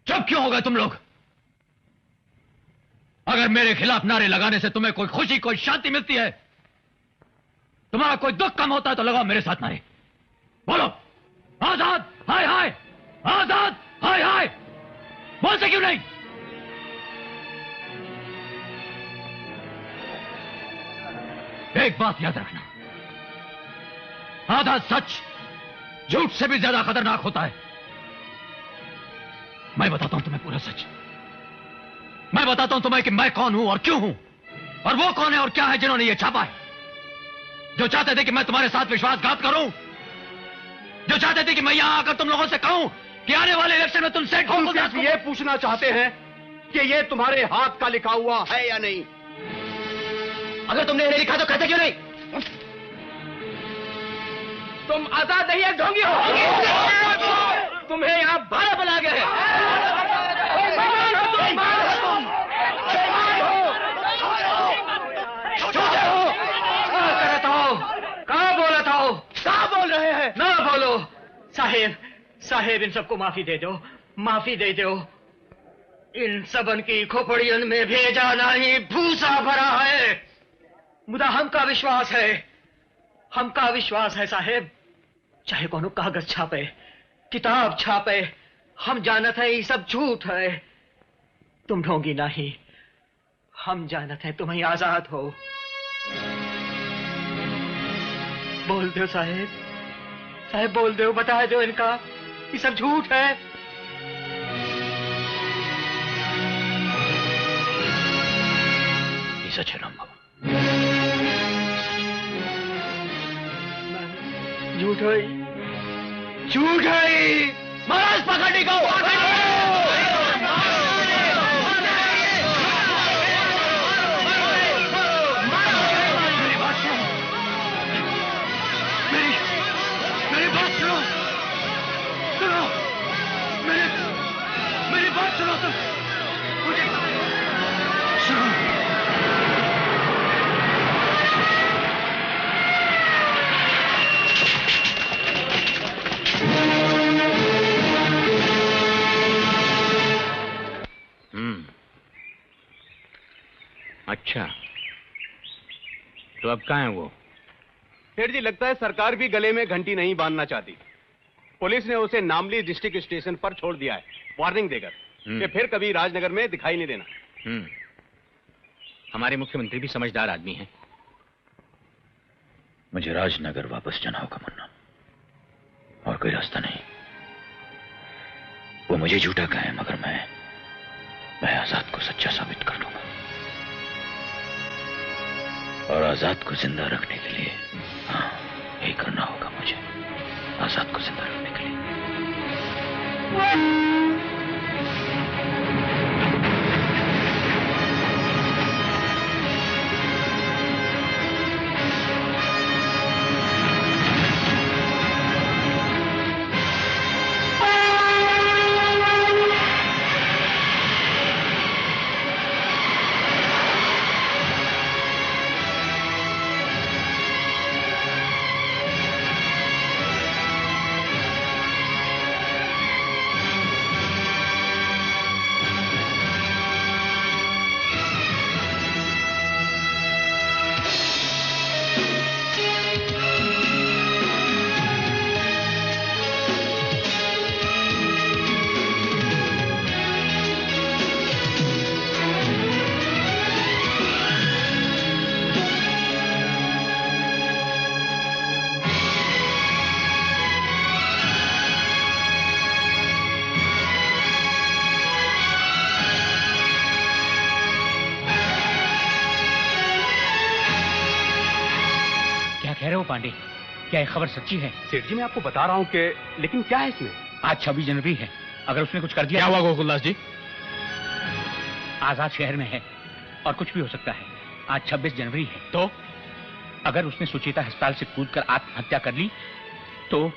Speaker 6: चुप क्यों हो गए तुम लोग? अगर मेरे खिलाफ नारे लगाने से तुम्हें कोई खुशी, कोई शांति मिलती है, तुम्हारा कोई दुख कम होता है, तो लगाओ मेरे साथ नारे। बोलो, आजाद हाय हाय, आजाद हाय हाय। बोलते क्यों नहीं? एक बात याद रखना, आधा सच झूठ से भी ज्यादा खतरनाक होता है। मैं बताता हूं तुम्हें पूरा सच। मैं बताता हूं तुम्हें कि मैं कौन हूं और क्यों हूं, और वो कौन है और क्या है जिन्होंने ये छापा है। जो चाहते थे कि मैं तुम्हारे साथ विश्वासघात करूं, जो चाहते थे कि मैं यहां आकर तुम लोगों से कहूं कि आने वाले इलेक्शन में तुम सेठ हो।
Speaker 8: ये पूछना चाहते हैं कि ये तुम्हारे हाथ का लिखा हुआ है या नहीं।
Speaker 7: अगर तुमने इन्हें लिखा तो कहते क्यों नहीं?
Speaker 17: तुम आजाद नहीं है, ढोंगी हो। तुम्हें यहाँ बारह बुला गए हैं।
Speaker 10: कहाँ बोला था?
Speaker 17: कहाँ बोल रहे हैं?
Speaker 10: ना बोलो। साहेब, साहेब इन सबको माफी दे दो, माफी दे दो। इन सबन की खोपड़ियन में भेजा नहीं भूसा भरा है। मुदा हमका विश्वास है, हमका विश्वास है साहेब। चाहे कोनो कागज छापे, किताब छापे, हम जानत है ये सब झूठ है। तुम ढोंगी नहीं, हम जानत है तुम ही आजाद हो। बोल दो साहेब, साहेब बोल दो, बता दो इनका ये सब झूठ है।
Speaker 5: ये सच है राम बाबू।
Speaker 10: झूठ है, झूठ है।
Speaker 17: महाराज पकड़ने को
Speaker 13: मेरी बात सुनो, सुनो, मेरी बात सुनो तुम, मुझे सुनो।
Speaker 12: अच्छा, तो अब कहाँ है वो?
Speaker 8: सेठ जी, लगता है सरकार भी गले में घंटी नहीं बांधना चाहती। पुलिस ने उसे नामली डिस्ट्रिक्ट स्टेशन पर छोड़ दिया है, वार्निंग देकर कि फिर कभी राजनगर में दिखाई नहीं देना।
Speaker 12: हमारे मुख्यमंत्री भी समझदार आदमी हैं।
Speaker 5: मुझे राजनगर वापस जाना होगा मुन्ना, और कोई रास्ता नहीं। वो मुझे झूठा कहे मगर मैं आजाद को सच्चा साबित कर दूंगा। और आजाद को जिंदा रखने के लिए, हाँ, यही करना होगा मुझे, आजाद को जिंदा रखने के लिए।
Speaker 12: पांडे, क्या ये खबर सच्ची है?
Speaker 8: सेठ जी, मैं आपको बता रहा हूँ कि, लेकिन क्या है इसमें?
Speaker 12: आज 26 जनवरी है, अगर उसने कुछ कर दिया।
Speaker 3: क्या हुआ गोकुलदास जी?
Speaker 12: आजाद शहर में है और कुछ भी हो सकता है। आज 26 जनवरी है,
Speaker 3: तो
Speaker 12: अगर उसने सुचेता अस्पताल से कूदकर आत्महत्या कर ली तो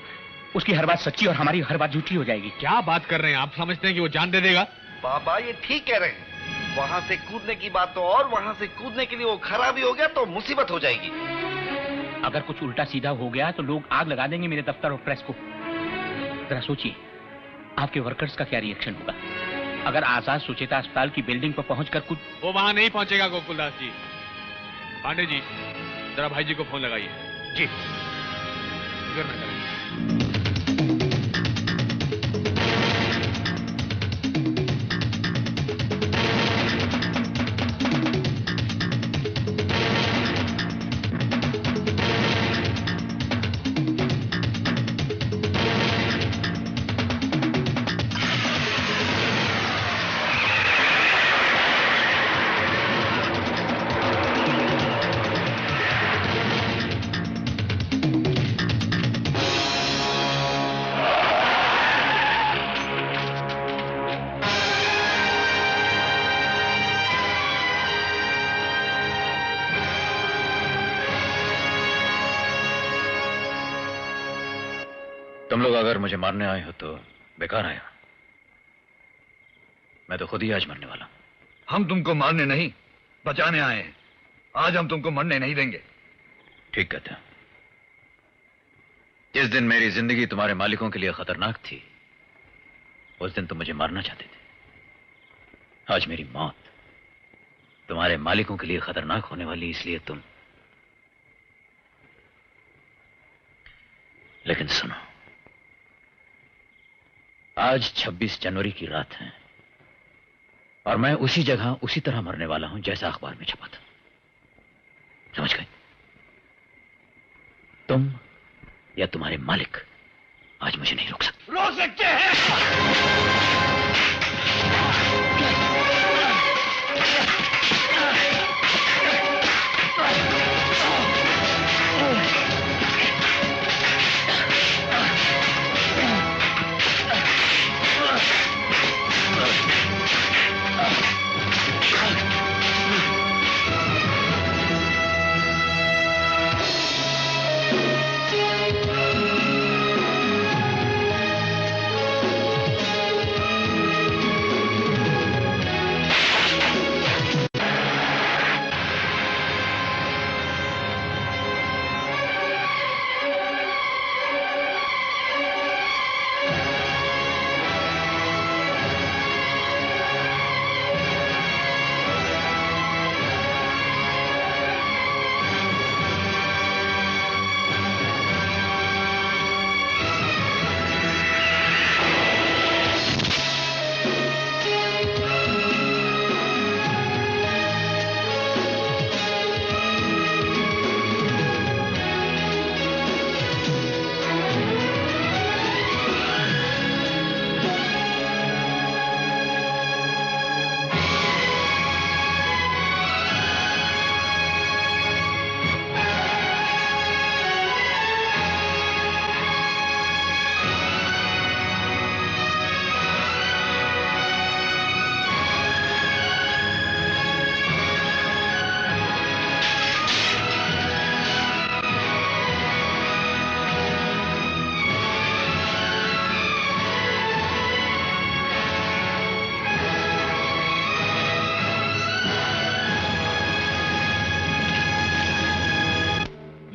Speaker 12: उसकी हर बात सच्ची और हमारी हर बात झूठी हो जाएगी।
Speaker 3: क्या बात कर रहे हैं आप? समझते हैं कि वो जान दे देगा?
Speaker 15: बाबा ये ठीक कह रहे हैं। वहां से कूदने की बात तो, और वहां से कूदने के लिए वो खरा भी हो गया तो मुसीबत हो जाएगी।
Speaker 12: अगर कुछ उल्टा सीधा हो गया तो लोग आग लगा देंगे मेरे दफ्तर और प्रेस को। जरा सोचिए, आपके वर्कर्स का क्या रिएक्शन होगा अगर आजाद सुचेता अस्पताल की बिल्डिंग पर पहुंचकर कुछ।
Speaker 3: वो वहां नहीं पहुंचेगा गोकुलदास जी। पांडे जी, जरा भाई जी को फोन लगाइए।
Speaker 12: जी।
Speaker 3: फिक्र न करें।
Speaker 6: तुम लोग अगर मुझे मारने आए हो तो बेकार आया। मैं तो खुद ही आज मरने वाला हूं।
Speaker 18: हम तुमको मारने नहीं, बचाने आए हैं। आज हम तुमको मरने नहीं देंगे।
Speaker 6: ठीक कहते हो। जिस दिन मेरी जिंदगी तुम्हारे मालिकों के लिए खतरनाक थी, उस दिन तुम मुझे मारना चाहते थे। आज मेरी मौत तुम्हारे मालिकों के लिए खतरनाक होने वाली, इसलिए तुम। लेकिन सुनो, आज 26 जनवरी की रात है और मैं उसी जगह उसी तरह मरने वाला हूं जैसा अखबार में छपा था। समझ गए? तुम या तुम्हारे मालिक आज मुझे नहीं रोक सकते।
Speaker 18: रोक सकते हैं।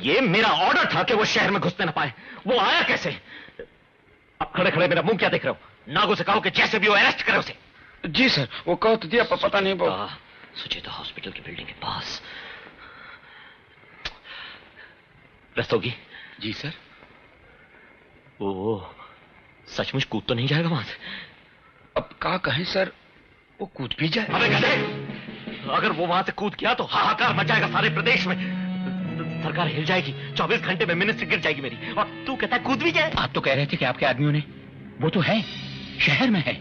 Speaker 5: ये मेरा ऑर्डर था कि वो शहर में घुसने ना पाए। वो आया कैसे? अब खड़े खड़े मेरा मुंह क्या देख रहे हो? नागो से कहो कि जैसे भी वो अरेस्ट करे उसे।
Speaker 15: जी सर, वो कहो तो दिया पर पता नहीं। वो
Speaker 5: सुचेता हॉस्पिटल की बिल्डिंग के पास। रस्तोगी?
Speaker 15: जी सर।
Speaker 5: वो सचमुच कूद तो नहीं जाएगा वहां से?
Speaker 15: अब क्या कहें सर, वो कूद भी जाए।
Speaker 5: अबे गधे, अगर वो वहां से कूद गया तो हाहाकार मचाएगा सारे प्रदेश में। सरकार हिल जाएगी, 24 घंटे में मिनिस्ट्री गिर जाएगी मेरी, और तू कहता है कूद भी जाए।
Speaker 12: आप तो कह रहे थे कि आपके आदमियों ने, वो तो है, शहर में है,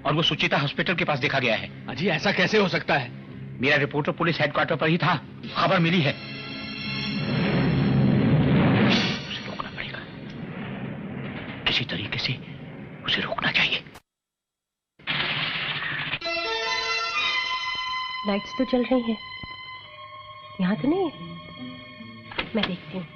Speaker 12: और वो सुचिता हॉस्पिटल के पास देखा गया है।
Speaker 3: अजी ऐसा कैसे हो सकता है?
Speaker 12: मेरा रिपोर्टर पुलिस हेडक्वार्टर पर ही था, खबर मिली है। उसे रोकना पड़ेगा, किसी तरीके से उसे रोकना चाहिए।
Speaker 4: लाइट्स तो जल रही हैं, यहाँ तो नहीं है। मैं देखती हूँ।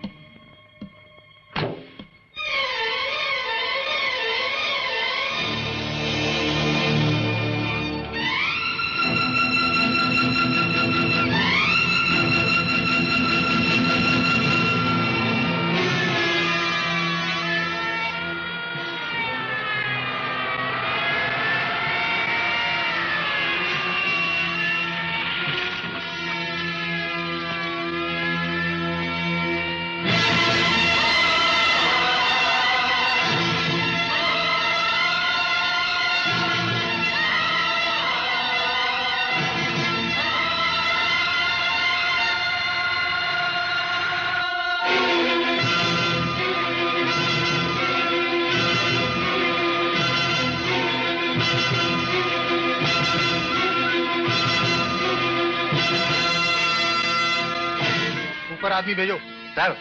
Speaker 18: आदमी भेजो।
Speaker 7: सर,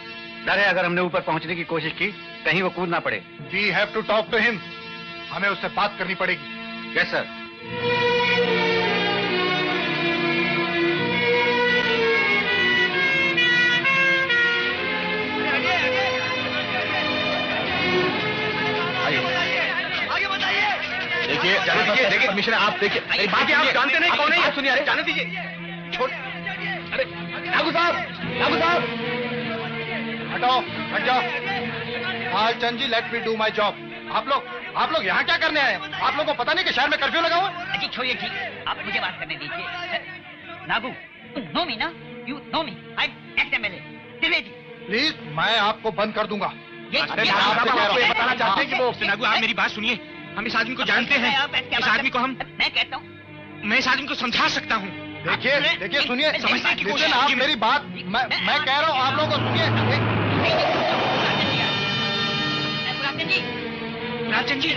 Speaker 7: डर है अगर हमने ऊपर पहुंचने की कोशिश की कहीं वो कूद ना पड़े।
Speaker 18: We have to talk to him, हमें उससे बात करनी पड़ेगी।
Speaker 7: Yes sir.
Speaker 3: देखिए जाने दीजिए, देखिए परमिशन है, आप देखिए मेरी बात आप जानते नहीं कौन है, सुनिए, अरे जाने दीजिए, छोड़, अरे नागू साहब
Speaker 19: हटो, हट जाओ। Lalchand ji, let me do my job. आप लोग यहाँ क्या करने आए? आप लोगों को पता नहीं कि शहर में कर्फ्यू लगा हुआ?
Speaker 16: जी छोड़िए जी, आप मुझे बात करने दीजिए। नागू, तुम नो मी ना? You know me, I ex MLA Trivedi.
Speaker 19: Please, मैं आपको बंद कर दूंगा।
Speaker 12: अरे बताना चाहते हैं कि वो नागू, आप मेरी बात सुनिए, हम इस आदमी को जानते हैं, इस आदमी को
Speaker 16: मैं कहता हूँ,
Speaker 12: मैं इस आदमी को समझा सकता हूँ।
Speaker 19: देखिए सुनिए,
Speaker 12: समझने की कोशिश
Speaker 19: आप मेरी बात, मैं कह रहा हूँ, आप लोगों को सुनिए।
Speaker 12: राजचंद जी,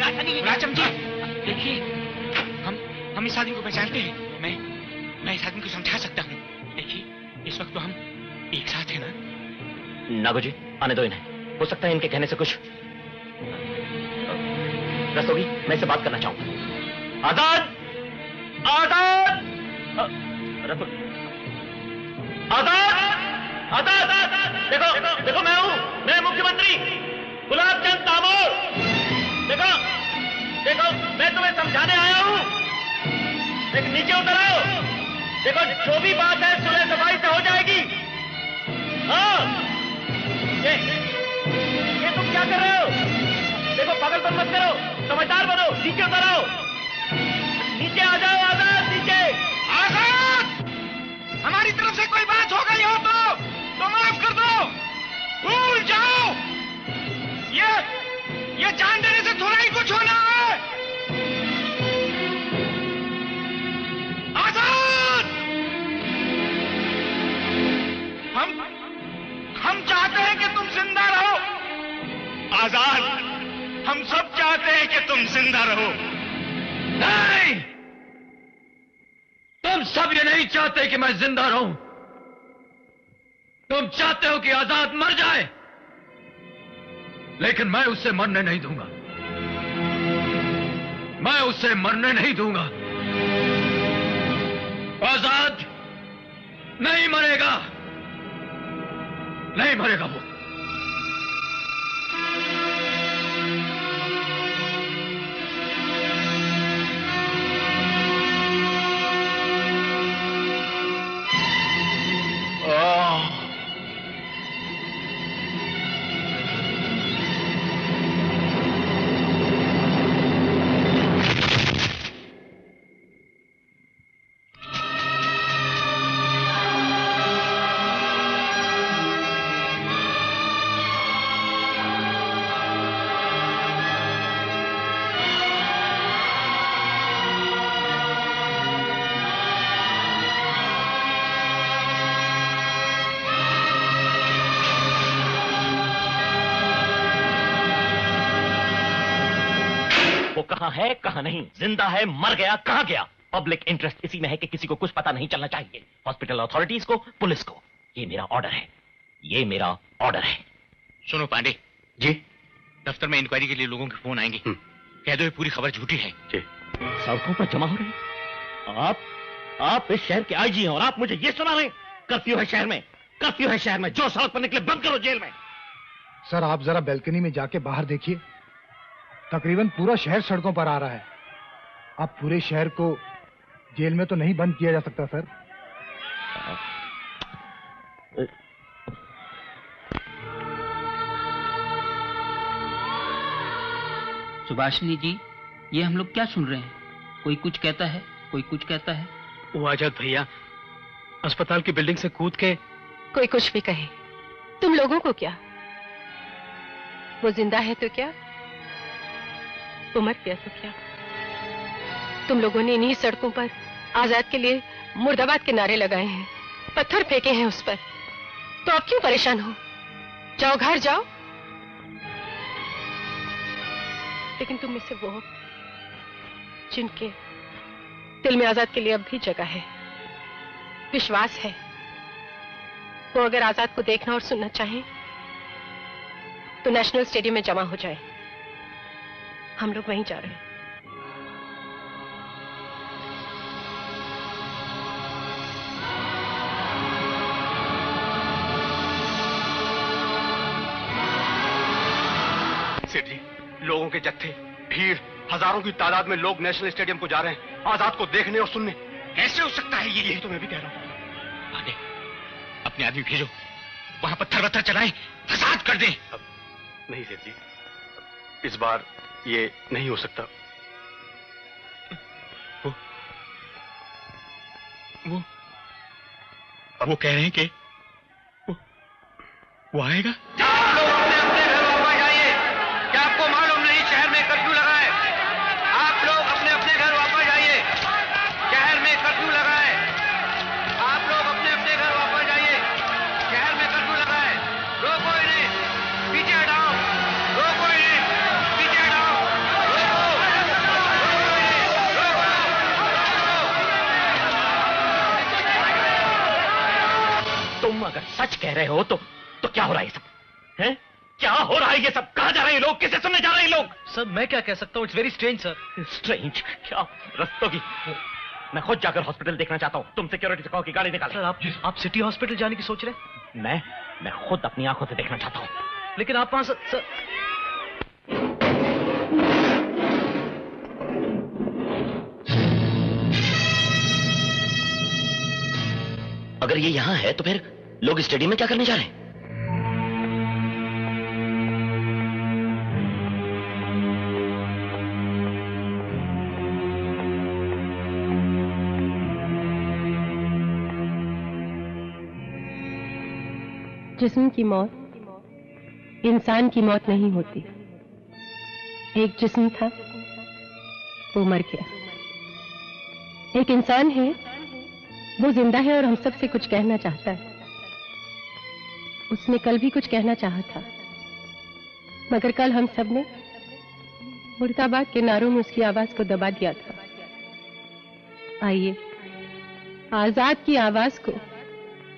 Speaker 12: देखिए हम इस आदमी को पहचानते हैं, मैं इस आदमी को समझा सकता हूँ। देखिए इस वक्त तो हम एक साथ हैं ना।
Speaker 5: नागू जी, आने दो इन्हें, हो सकता है इनके कहने से कुछ रस्तोगी, मैं इससे बात करना चाहूंगा। आजाद, आजाद, आजाद, देखो मैं मुख्यमंत्री गुलाब चंद तामोर, देखो मैं तुम्हें समझाने आया हूं, लेकिन नीचे उतर आओ। देखो जो भी बात है सुलह सफाई से हो जाएगी। हाँ, ये तुम क्या कर रहे हो? देखो पागलपन मत करो, समझदार बनो, नीचे उतर आओ, नीचे आ जाओ। आजाद, नीचे
Speaker 12: आजाद, हमारी तरफ से कोई बात हो गई हो तो माफ कर दो, भूल जाओ। ये जान देने से थोड़ा ही कुछ होना है। आजाद, हम चाहते हैं कि तुम जिंदा रहो। आजाद, हम सब चाहते हैं कि तुम जिंदा रहो।
Speaker 18: नहीं, तुम सब ये नहीं चाहते कि मैं जिंदा रहूं, तुम चाहते हो कि आजाद मर जाए, लेकिन मैं उससे मरने नहीं दूंगा, मैं उससे मरने नहीं दूंगा। आजाद नहीं मरेगा, नहीं मरेगा वो।
Speaker 5: कहां है कहां नहीं, जिंदा है मर गया कहां गया। पब्लिक इंटरेस्ट इसी में है कि किसी को कुछ पता नहीं चलना चाहिए, हॉस्पिटल अथॉरिटीज को, पुलिस को। ये मेरा ऑर्डर है, ये मेरा ऑर्डर है।
Speaker 12: सुनो पांडे
Speaker 7: जी,
Speaker 12: दफ्तर में इंक्वायरी के लिए लोगों के फोन आएंगे, कह दो ये पूरी खबर झूठी है।
Speaker 7: जी।
Speaker 5: सड़कों पर जमा हो रहे आप इस शहर के आईजी हैं और आप मुझे ये सुना रहे हैं कर्फ्यू है शहर में, कर्फ्यू है शहर में, जो सड़क पर निकले बंद करो जेल में।
Speaker 19: सर आप जरा बैल्कनी में जाके बाहर देखिए, तकरीबन पूरा शहर सड़कों पर आ रहा है। आप पूरे शहर को जेल में तो नहीं बंद किया जा सकता सर।
Speaker 17: सुभाषिनी जी, ये हम लोग क्या सुन रहे हैं? कोई कुछ कहता है, कोई कुछ कहता है।
Speaker 10: वो आजाद भैया अस्पताल की बिल्डिंग से कूद के।
Speaker 4: कोई कुछ भी कहे, तुम लोगों को क्या? वो जिंदा है तो क्या, वो मर गया तो क्या? तुम लोगों ने इन्हीं सड़कों पर आजाद के लिए मुर्दाबाद के नारे लगाए हैं, पत्थर फेंके हैं उस पर, तो अब क्यों परेशान हो? जाओ घर जाओ। लेकिन तुम में से वो हो जिनके दिल में आजाद के लिए अब भी जगह है, विश्वास है, वो अगर आजाद को देखना और सुनना चाहें तो नेशनल स्टेडियम में जमा हो जाए। हम लोग वहीं जा रहे हैं।
Speaker 12: सेठ जी, लोगों के जत्थे, भीड़
Speaker 8: हजारों की तादाद में लोग नेशनल स्टेडियम को जा रहे हैं आजाद को देखने और सुनने। कैसे हो सकता है ये? यही तो मैं भी कह रहा हूँ।
Speaker 12: आगे अपने आदमी भेजो, वहां पत्थर वत्थर चलाएं, फसाद कर दें।
Speaker 8: नहीं सेठ जी, इस बार ये नहीं हो सकता।
Speaker 12: वो कह रहे हैं कि वो आएगा।
Speaker 15: आप लोग अपने अपने घर वापस जाइए। क्या आपको मालूम नहीं शहर में कर्फ्यू लगा है? आप लोग अपने अपने घर वापस जाइए। शहर में कर्फ्यू लगा है। आप लोग अपने अपने घर वापस जाइए। शहर में कर्फ्यू लगा है। रोको इन्हें, पीछे हटाओ। रोको इन्हें, पीछे हटाओ।
Speaker 5: तुम अगर सच कह रहे हो तो क्या हो रहा है ये सब? हैं? क्या हो रहा है ये सब? कहां जा रहे हैं लोग? किसे सुनने जा रहे हैं लोग?
Speaker 14: सर मैं क्या कह सकता हूँ? It's very strange sir.
Speaker 5: Strange? क्या रस्तों की? मैं खुद जाकर हॉस्पिटल देखना चाहता हूँ। तुम सिक्योरिटी से कहो कि गाड़ी निकाल।
Speaker 14: सर आप सिटी हॉस्पिटल जाने की सोच रहे हैं?
Speaker 5: मैं खुद अपनी आंखों से देखना चाहता हूँ।
Speaker 14: लेकिन आप वहां सर
Speaker 5: अगर ये यहां है तो फिर लोग स्टेडियम में क्या करने जा रहे हैं?
Speaker 4: जिस्म की मौत इंसान की मौत नहीं होती। एक जिस्म था, वो मर गया। एक इंसान है, वो जिंदा है और हम सब से कुछ कहना चाहता है। उसने कल भी कुछ कहना चाहा था, मगर कल हम सब ने मुर्दाबाद के नारों में उसकी आवाज को दबा दिया था। आइए आजाद की आवाज को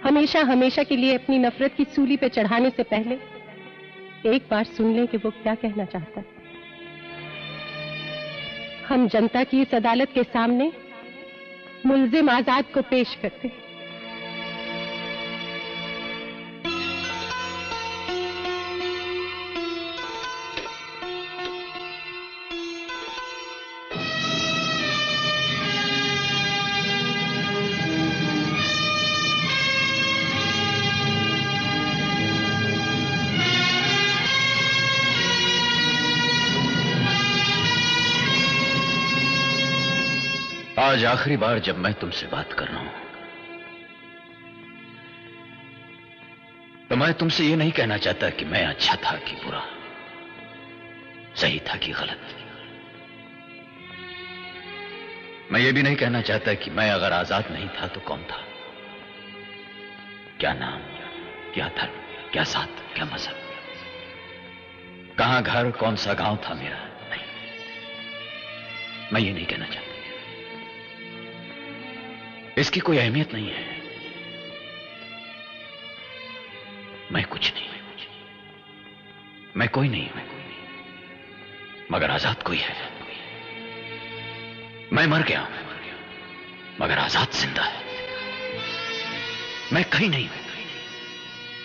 Speaker 4: हमेशा हमेशा के लिए अपनी नफरत की सूली पे चढ़ाने से पहले एक बार सुन लें कि वो क्या कहना चाहता है। हम जनता की इस अदालत के सामने मुल्जिम आजाद को पेश करते हैं।
Speaker 7: आज आखिरी बार जब मैं तुमसे बात कर रहा हूं तो मैं तुमसे ये नहीं कहना चाहता कि मैं अच्छा था कि बुरा, सही था कि गलत। मैं ये भी नहीं कहना चाहता कि मैं अगर आजाद नहीं था तो कौन था, क्या नाम, क्या धर्म, क्या जात, क्या मजहब, कहां घर, कौन सा गांव था मेरा। नहीं, मैं ये नहीं कहना चाहता। इसकी कोई अहमियत नहीं है। मैं कुछ नहीं, मैं कोई नहीं हूं, मगर आजाद कोई है। मैं मर गया हूं मगर आजाद जिंदा है। मैं कहीं नहीं हूं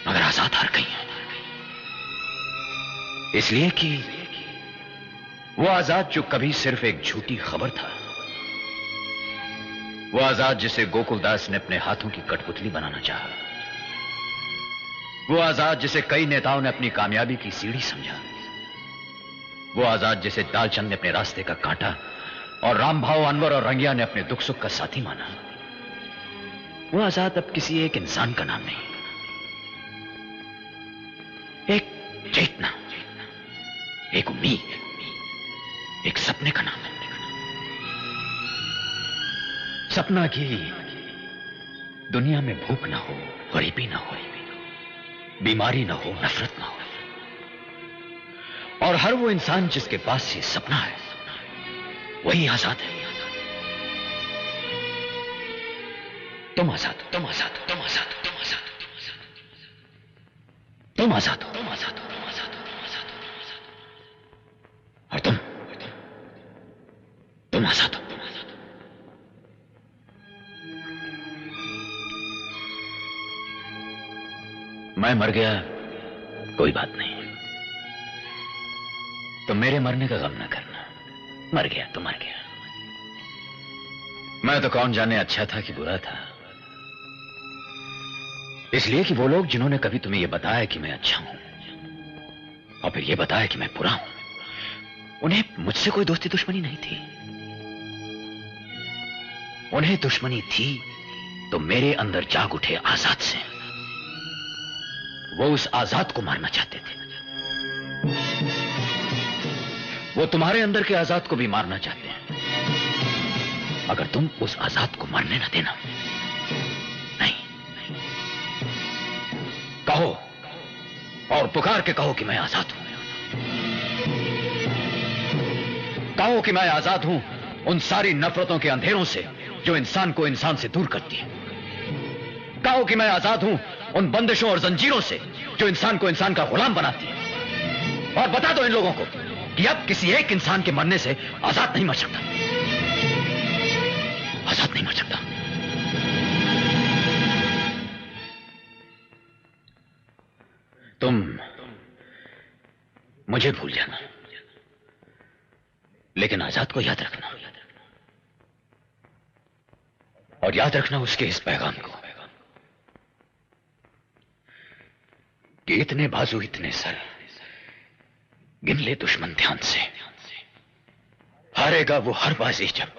Speaker 7: मगर आजाद हर कहीं है। इसलिए कि वो आजाद जो कभी सिर्फ एक झूठी खबर था, वो आजाद जिसे गोकुलदास ने अपने हाथों की कठपुतली बनाना चाहा, वो आजाद जिसे कई नेताओं ने अपनी कामयाबी की सीढ़ी समझा, वो आजाद जिसे दालचंद ने अपने रास्ते का कांटा और रामभाव, अनवर और रंगिया ने अपने दुख सुख का साथी माना, वो आजाद अब किसी एक इंसान का नाम नहीं, एक चेतना, एक उम्मीद, एक सपने का नाम है। सपना की दुनिया में भूख ना हो, गरीबी ना हो, बीमारी ना हो, नफरत ना हो, और हर वो इंसान जिसके पास ये सपना है वही आजाद है। तुम आजाद हो, तुम आजाद हो, तुम आजाद हो, तुम आजाद हो, तुम आजाद हो, तुम आजाद हो, तुम आजाद हो, तुम आजाद हो, और तुम आजाद हो। मैं मर गया, कोई बात नहीं, तो मेरे मरने का गम न करना।
Speaker 5: मर गया तो मर गया। मैं तो कौन जाने अच्छा था कि बुरा था। इसलिए कि वो लोग जिन्होंने कभी तुम्हें यह बताया कि मैं अच्छा हूं और फिर यह बताया कि मैं बुरा हूं, उन्हें मुझसे कोई दोस्ती दुश्मनी नहीं थी। उन्हें दुश्मनी थी तो मेरे अंदर जाग उठे आजाद से। वो उस आजाद को मारना चाहते थे। वो तुम्हारे अंदर के आजाद को भी मारना चाहते हैं, अगर तुम उस आजाद को मरने न देना। नहीं, कहो और पुकार के कहो कि मैं आजाद हूं। कहो कि मैं आजाद हूं उन सारी नफरतों के अंधेरों से जो इंसान को इंसान से दूर करती है। कहो कि मैं आजाद हूं उन बंदिशों और जंजीरों से जो इंसान को इंसान का गुलाम बनाती है। और बता दो इन लोगों को कि अब किसी एक इंसान के मरने से आजाद नहीं मर सकता। आजाद नहीं मर सकता। तुम मुझे भूल जाना, लेकिन आजाद को याद रखना। और याद रखना उसके इस पैगाम को कि इतने बाजू इतने सर, गिन ले दुश्मन ध्यान से, हारेगा वो हर बाजी जब